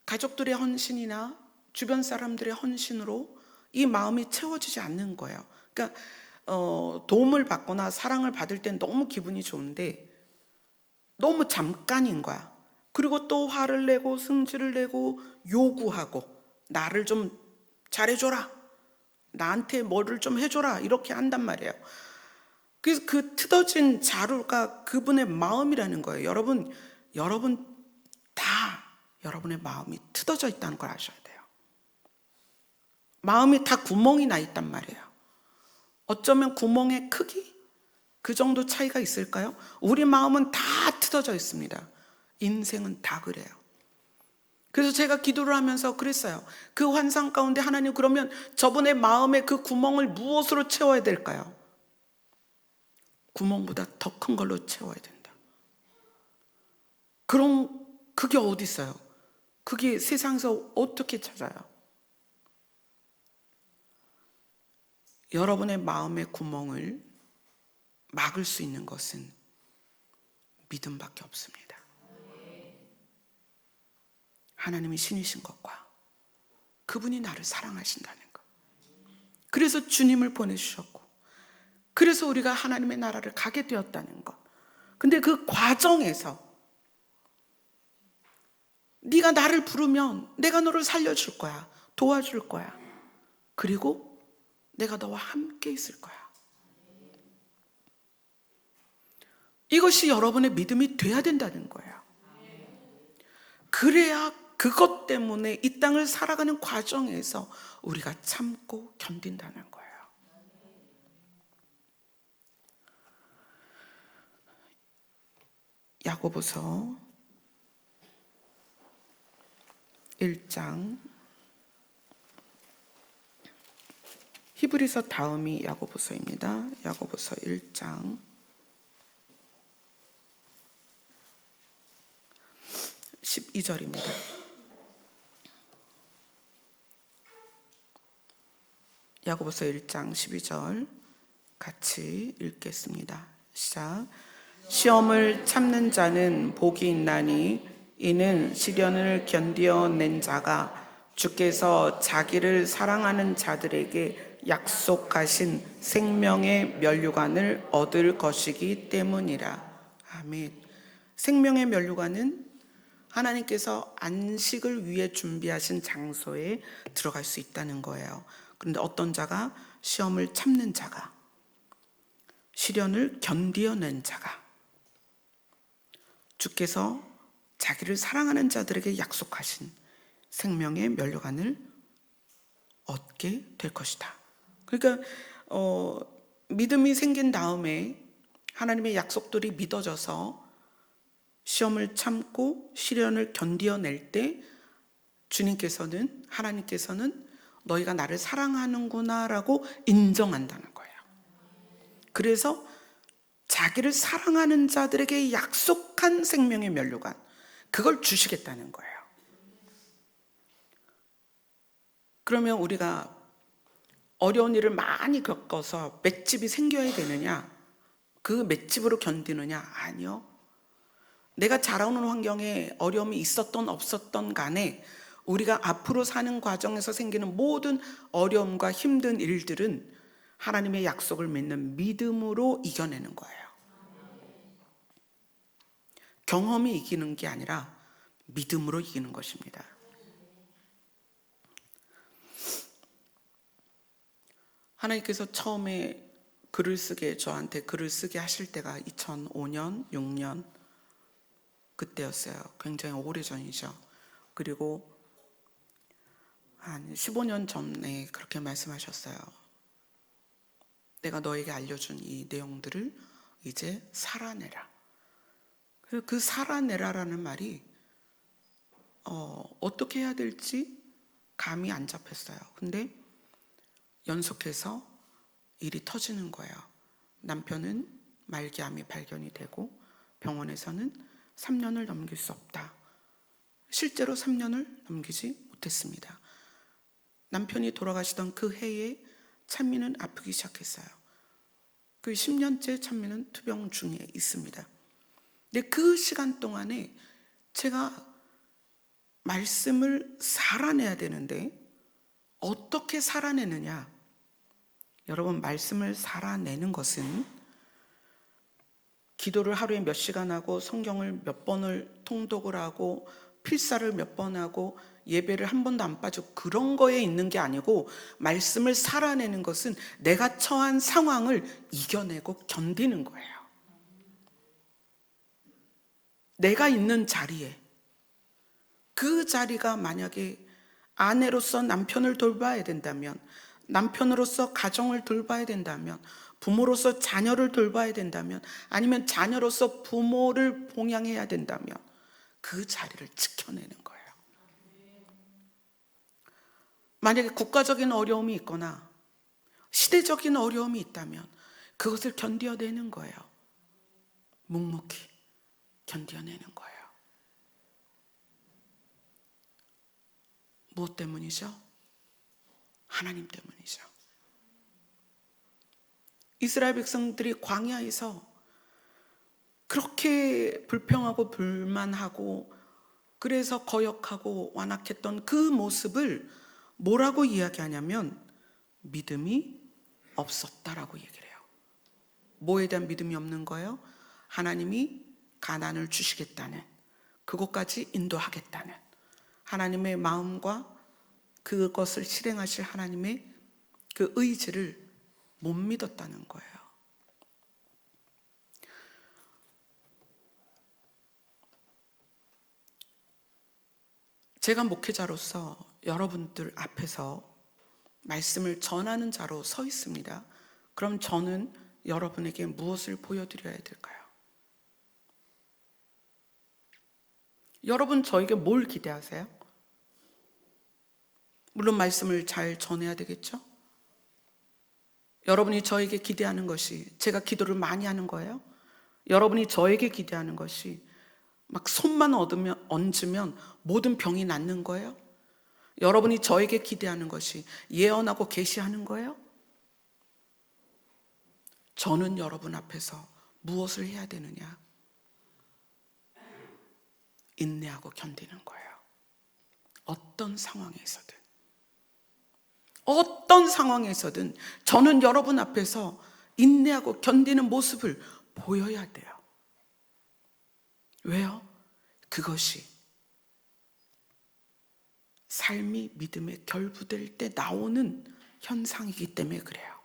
가족들의 헌신이나 주변 사람들의 헌신으로 이 마음이 채워지지 않는 거예요. 그러니까 도움을 받거나 사랑을 받을 땐 너무 기분이 좋은데 너무 잠깐인 거야. 그리고 또 화를 내고 승질을 내고 요구하고 나를 좀 잘해줘라, 나한테 뭐를 좀 해줘라, 이렇게 한단 말이에요. 그래서 그 뜯어진 자루가 그분의 마음이라는 거예요. 여러분 다 여러분의 마음이 뜯어져 있다는 걸 아셔야 돼요. 마음이 다 구멍이 나 있단 말이에요. 어쩌면 구멍의 크기? 그 정도 차이가 있을까요? 우리 마음은 다 뜯어져 있습니다. 인생은 다 그래요. 그래서 제가 기도를 하면서 그랬어요. 그 환상 가운데 하나님, 그러면 저분의 마음의 그 구멍을 무엇으로 채워야 될까요? 구멍보다 더 큰 걸로 채워야 된다. 그럼 그게 어디 있어요? 그게 세상에서 어떻게 찾아요? 여러분의 마음의 구멍을 막을 수 있는 것은 믿음밖에 없습니다. 하나님이 신이신 것과 그분이 나를 사랑하신다는 것, 그래서 주님을 보내주셨고, 그래서 우리가 하나님의 나라를 가게 되었다는 것. 근데 그 과정에서 네가 나를 부르면 내가 너를 살려줄 거야, 도와줄 거야, 그리고 내가 너와 함께 있을 거야. 이것이 여러분의 믿음이 돼야 된다는 거예요. 그래야 그것 때문에 이 땅을 살아가는 과정에서 우리가 참고 견딘다는 거예요. 야고보서 1장, 히브리서 다음이 야고보서입니다. 야고보서 1장 12절입니다. 야고보서 1장 12절 같이 읽겠습니다. 시작. 시험을 참는 자는 복이 있나니 이는 시련을 견디어낸 자가 주께서 자기를 사랑하는 자들에게 약속하신 생명의 면류관을 얻을 것이기 때문이라. 아멘. 생명의 면류관은 하나님께서 안식을 위해 준비하신 장소에 들어갈 수 있다는 거예요. 그런데 어떤 자가? 시험을 참는 자가, 시련을 견디어낸 자가 주께서 자기를 사랑하는 자들에게 약속하신 생명의 면류관을 얻게 될 것이다. 그러니까 믿음이 생긴 다음에 하나님의 약속들이 믿어져서 시험을 참고 시련을 견디어낼 때 주님께서는, 하나님께서는 너희가 나를 사랑하는구나라고 인정한다는 거예요. 그래서 자기를 사랑하는 자들에게 약속한 생명의 면류관, 그걸 주시겠다는 거예요. 그러면 우리가 어려운 일을 많이 겪어서 맷집이 생겨야 되느냐? 그 맷집으로 견디느냐? 아니요. 내가 자라오는 환경에 어려움이 있었던 없었던 간에 우리가 앞으로 사는 과정에서 생기는 모든 어려움과 힘든 일들은 하나님의 약속을 믿는 믿음으로 이겨내는 거예요. 경험이 이기는 게 아니라 믿음으로 이기는 것입니다. 하나님께서 처음에 저한테 글을 쓰게 하실 때가 2005년, 6년 그때였어요. 굉장히 오래전이죠. 그리고 한 15년 전에 그렇게 말씀하셨어요. 내가 너에게 알려준 이 내용들을 이제 살아내라. 그 살아내라라는 말이 어떻게 해야 될지 감이 안 잡혔어요. 근데 연속해서 일이 터지는 거예요. 남편은 말기암이 발견이 되고 병원에서는 3년을 넘길 수 없다. 실제로 3년을 넘기지 못했습니다. 남편이 돌아가시던 그 해에 찬미는 아프기 시작했어요. 그 10년째 찬미는 투병 중에 있습니다. 근데 그 시간 동안에 제가 말씀을 살아내야 되는데 어떻게 살아내느냐? 여러분, 말씀을 살아내는 것은 기도를 하루에 몇 시간 하고 성경을 몇 번을 통독을 하고 필사를 몇 번 하고 예배를 한 번도 안 빠지고 그런 거에 있는 게 아니고, 말씀을 살아내는 것은 내가 처한 상황을 이겨내고 견디는 거예요. 내가 있는 자리에, 그 자리가 만약에 아내로서 남편을 돌봐야 된다면, 남편으로서 가정을 돌봐야 된다면, 부모로서 자녀를 돌봐야 된다면, 아니면 자녀로서 부모를 봉양해야 된다면 그 자리를 지켜내는 거예요. 만약에 국가적인 어려움이 있거나 시대적인 어려움이 있다면 그것을 견뎌내는 거예요. 묵묵히 견뎌내는 거예요. 무엇 때문이죠? 하나님 때문이죠. 이스라엘 백성들이 광야에서 그렇게 불평하고 불만하고 그래서 거역하고 완악했던 그 모습을 뭐라고 이야기하냐면 믿음이 없었다라고 얘기를 해요. 뭐에 대한 믿음이 없는 거예요? 하나님이 가나안을 주시겠다는, 그것까지 인도하겠다는 하나님의 마음과 그것을 실행하실 하나님의 그 의지를 못 믿었다는 거예요. 제가 목회자로서 여러분들 앞에서 말씀을 전하는 자로 서 있습니다. 그럼 저는 여러분에게 무엇을 보여드려야 될까요? 여러분 저에게 뭘 기대하세요? 물론 말씀을 잘 전해야 되겠죠? 여러분이 저에게 기대하는 것이 제가 기도를 많이 하는 거예요? 여러분이 저에게 기대하는 것이 막 손만 얹으면 모든 병이 낫는 거예요? 여러분이 저에게 기대하는 것이 예언하고 계시하는 거예요? 저는 여러분 앞에서 무엇을 해야 되느냐? 인내하고 견디는 거예요. 어떤 상황에서든 저는 여러분 앞에서 인내하고 견디는 모습을 보여야 돼요. 왜요? 그것이 삶이 믿음에 결부될 때 나오는 현상이기 때문에 그래요.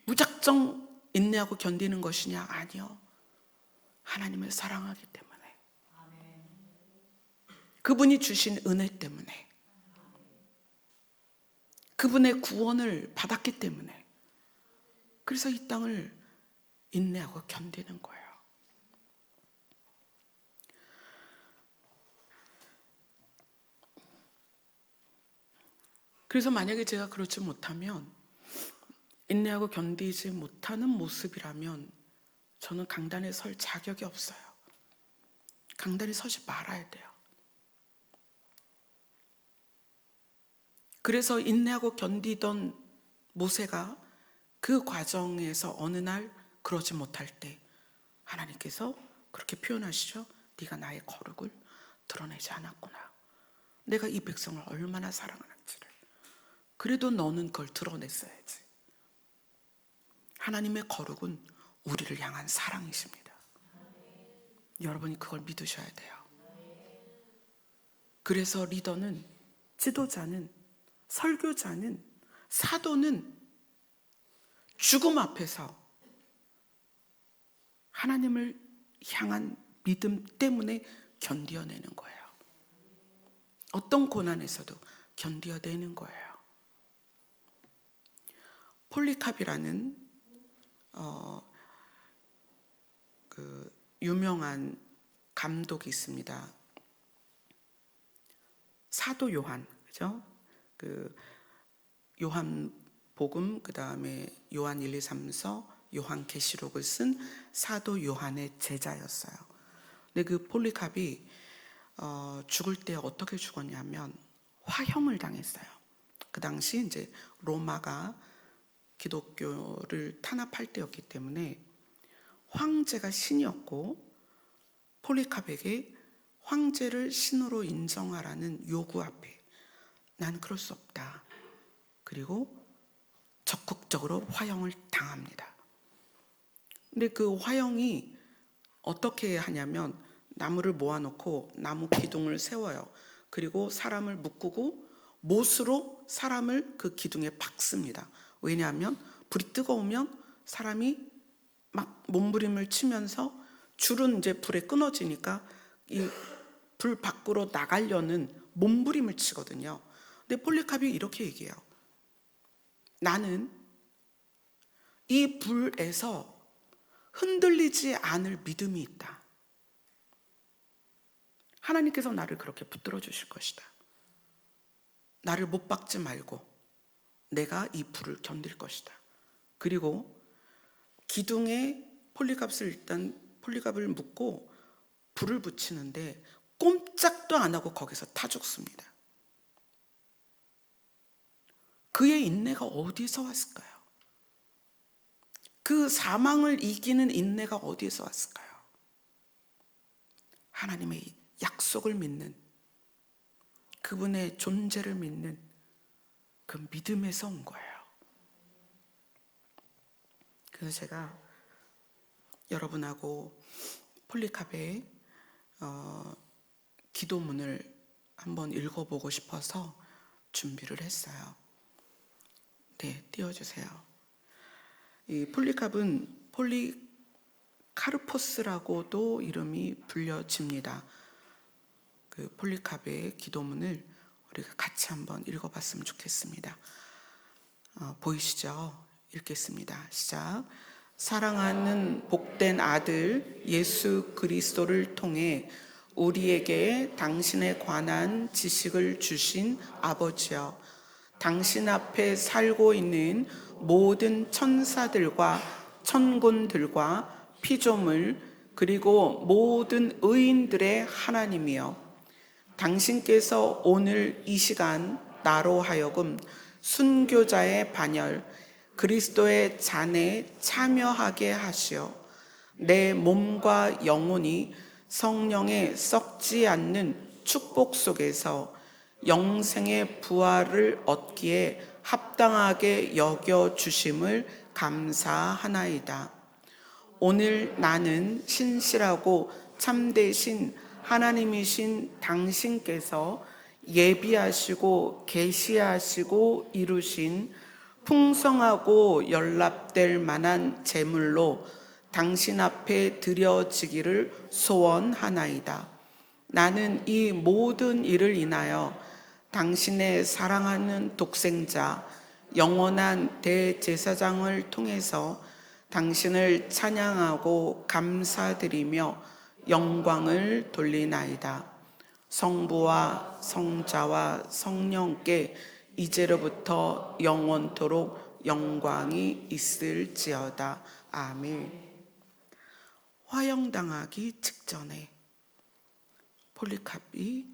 무작정 인내하고 견디는 것이냐? 아니요. 하나님을 사랑하기 때문에, 그분이 주신 은혜 때문에, 그분의 구원을 받았기 때문에, 그래서 이 땅을 인내하고 견디는 거예요. 그래서 만약에 제가 그렇지 못하면, 인내하고 견디지 못하는 모습이라면 저는 강단에 설 자격이 없어요. 강단에 서지 말아야 돼요. 그래서 인내하고 견디던 모세가 그 과정에서 어느 날 그러지 못할 때 하나님께서 그렇게 표현하시죠. 네가 나의 거룩을 드러내지 않았구나. 내가 이 백성을 얼마나 사랑하는지를. 그래도 너는 그걸 드러냈어야지. 하나님의 거룩은 우리를 향한 사랑이십니다. 여러분이 그걸 믿으셔야 돼요. 그래서 리더는, 지도자는, 설교자는, 사도는 죽음 앞에서 하나님을 향한 믿음 때문에 견뎌내는 거예요. 어떤 고난에서도 견뎌내는 거예요. 폴리캅이라는 그 유명한 감독이 있습니다. 사도 요한, 그죠? 그 요한복음, 그 다음에 요한 1, 2, 3서, 요한계시록을 쓴 사도 요한의 제자였어요. 근데 그 폴리캅이 죽을 때 어떻게 죽었냐면 화형을 당했어요. 그 당시 이제 로마가 기독교를 탄압할 때였기 때문에 황제가 신이었고, 폴리캅에게 황제를 신으로 인정하라는 요구 앞에 난 그럴 수 없다. 그리고 적극적으로 화형을 당합니다. 근데 그 화형이 어떻게 하냐면 나무를 모아놓고 나무 기둥을 세워요. 그리고 사람을 묶고 못으로 사람을 그 기둥에 박습니다. 왜냐하면 불이 뜨거우면 사람이 막 몸부림을 치면서 줄은 이제 불에 끊어지니까 이 불 밖으로 나가려는 몸부림을 치거든요. 근데 폴리캅이 이렇게 얘기해요. 나는 이 불에서 흔들리지 않을 믿음이 있다. 하나님께서 나를 그렇게 붙들어 주실 것이다. 나를 못 박지 말고 내가 이 불을 견딜 것이다. 그리고 기둥에 폴리캅을 묶고 불을 붙이는데 꼼짝도 안 하고 거기서 타 죽습니다. 그의 인내가 어디서 왔을까요? 그 사망을 이기는 인내가 어디에서 왔을까요? 하나님의 약속을 믿는 그분의 존재를 믿는 그 믿음에서 온 거예요. 그래서 제가 여러분하고 폴리카베의 기도문을 한번 읽어보고 싶어서 준비를 했어요. 네, 띄워주세요. 이 폴리캅은 폴리카르포스라고도 이름이 불려집니다. 그 폴리캅의 기도문을 우리가 같이 한번 읽어봤으면 좋겠습니다. 보이시죠? 읽겠습니다. 시작. 사랑하는 복된 아들 예수 그리스도를 통해 우리에게 당신에 관한 지식을 주신 아버지여, 당신 앞에 살고 있는 모든 천사들과 천군들과 피조물 그리고 모든 의인들의 하나님이여, 당신께서 오늘 이 시간 나로 하여금 순교자의 반열 그리스도의 잔에 참여하게 하시어 내 몸과 영혼이 성령의 썩지 않는 축복 속에서 영생의 부활을 얻기에 합당하게 여겨주심을 감사하나이다. 오늘 나는 신실하고 참되신 하나님이신 당신께서 예비하시고 계시하시고 이루신 풍성하고 연락될 만한 제물로 당신 앞에 드려지기를 소원하나이다. 나는 이 모든 일을 인하여 당신의 사랑하는 독생자 영원한 대제사장을 통해서 당신을 찬양하고 감사드리며 영광을 돌리나이다. 성부와 성자와 성령께 이제로부터 영원토록 영광이 있을지어다. 아멘. 화형당하기 직전에 폴리캅이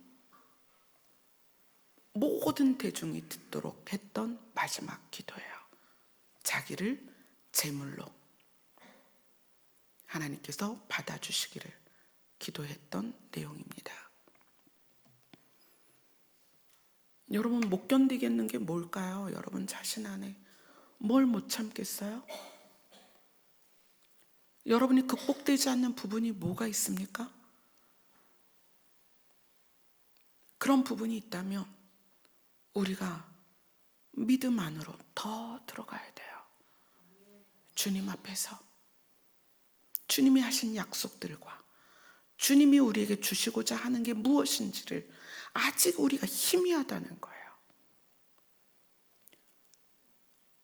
모든 대중이 듣도록 했던 마지막 기도예요. 자기를 제물로 하나님께서 받아주시기를 기도했던 내용입니다. 여러분, 못 견디겠는 게 뭘까요? 여러분 자신 안에 뭘 못 참겠어요? 여러분이 극복되지 않는 부분이 뭐가 있습니까? 그런 부분이 있다면 우리가 믿음 안으로 더 들어가야 돼요. 주님 앞에서 주님이 하신 약속들과 주님이 우리에게 주시고자 하는 게 무엇인지를 아직 우리가 희미하다는 거예요.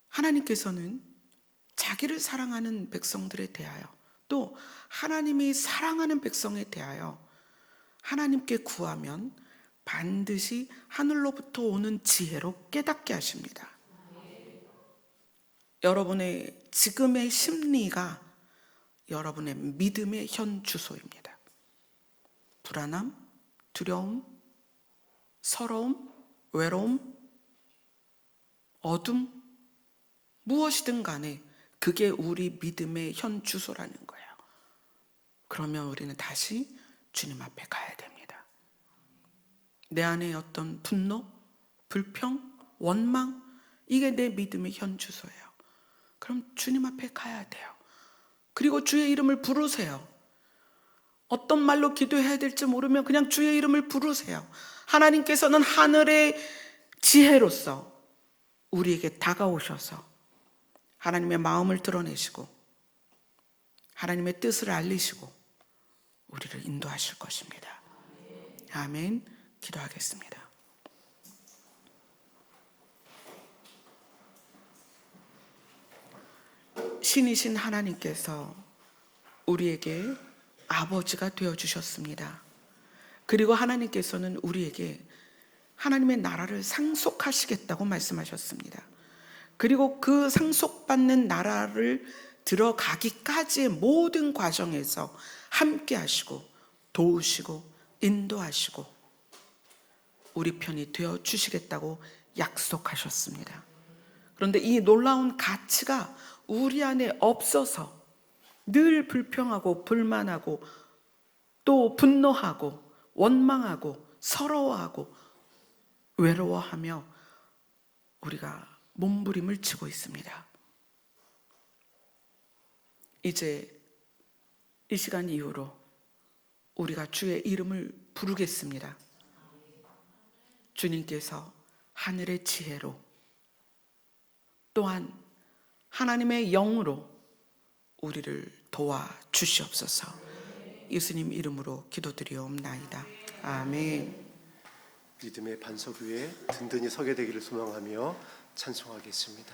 하나님께서는 자기를 사랑하는 백성들에 대하여, 또 하나님이 사랑하는 백성에 대하여 하나님께 구하면 반드시 하늘로부터 오는 지혜로 깨닫게 하십니다. 여러분의 지금의 심리가 여러분의 믿음의 현 주소입니다. 불안함, 두려움, 서러움, 외로움, 어둠, 무엇이든 간에 그게 우리 믿음의 현 주소라는 거예요. 그러면 우리는 다시 주님 앞에 가야 됩니다. 내 안에 어떤 분노, 불평, 원망, 이게 내 믿음의 현 주소예요. 그럼 주님 앞에 가야 돼요. 그리고 주의 이름을 부르세요. 어떤 말로 기도해야 될지 모르면 그냥 주의 이름을 부르세요. 하나님께서는 하늘의 지혜로서 우리에게 다가오셔서 하나님의 마음을 드러내시고 하나님의 뜻을 알리시고 우리를 인도하실 것입니다. 아멘. 기도하겠습니다. 신이신 하나님께서 우리에게 아버지가 되어주셨습니다. 그리고 하나님께서는 우리에게 하나님의 나라를 상속하시겠다고 말씀하셨습니다. 그리고 그 상속받는 나라를 들어가기까지의 모든 과정에서 함께 하시고 도우시고 인도하시고 우리 편이 되어주시겠다고 약속하셨습니다. 그런데 이 놀라운 가치가 우리 안에 없어서 늘 불평하고 불만하고 또 분노하고 원망하고 서러워하고 외로워하며 우리가 몸부림을 치고 있습니다. 이제 이 시간 이후로 우리가 주의 이름을 부르겠습니다. 주님께서 하늘의 지혜로 또한 하나님의 영으로 우리를 도와주시옵소서. 예수님 이름으로 기도드리옵나이다. 아멘. 믿음의 반석 위에 든든히 서게 되기를 소망하며 찬송하겠습니다.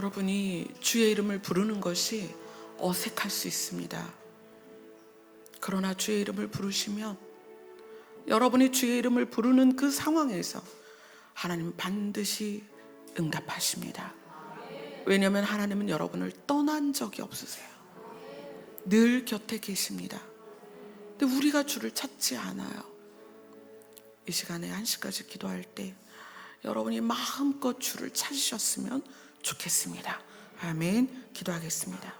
여러분이 주의 이름을 부르는 것이 어색할 수 있습니다. 그러나 주의 이름을 부르시면 여러분이 주의 이름을 부르는 그 상황에서 하나님은 반드시 응답하십니다. 왜냐하면 하나님은 여러분을 떠난 적이 없으세요. 늘 곁에 계십니다. 근데 우리가 주를 찾지 않아요. 이 시간에 1시까지 기도할 때 여러분이 마음껏 주를 찾으셨으면 좋겠습니다. 아멘. 기도하겠습니다.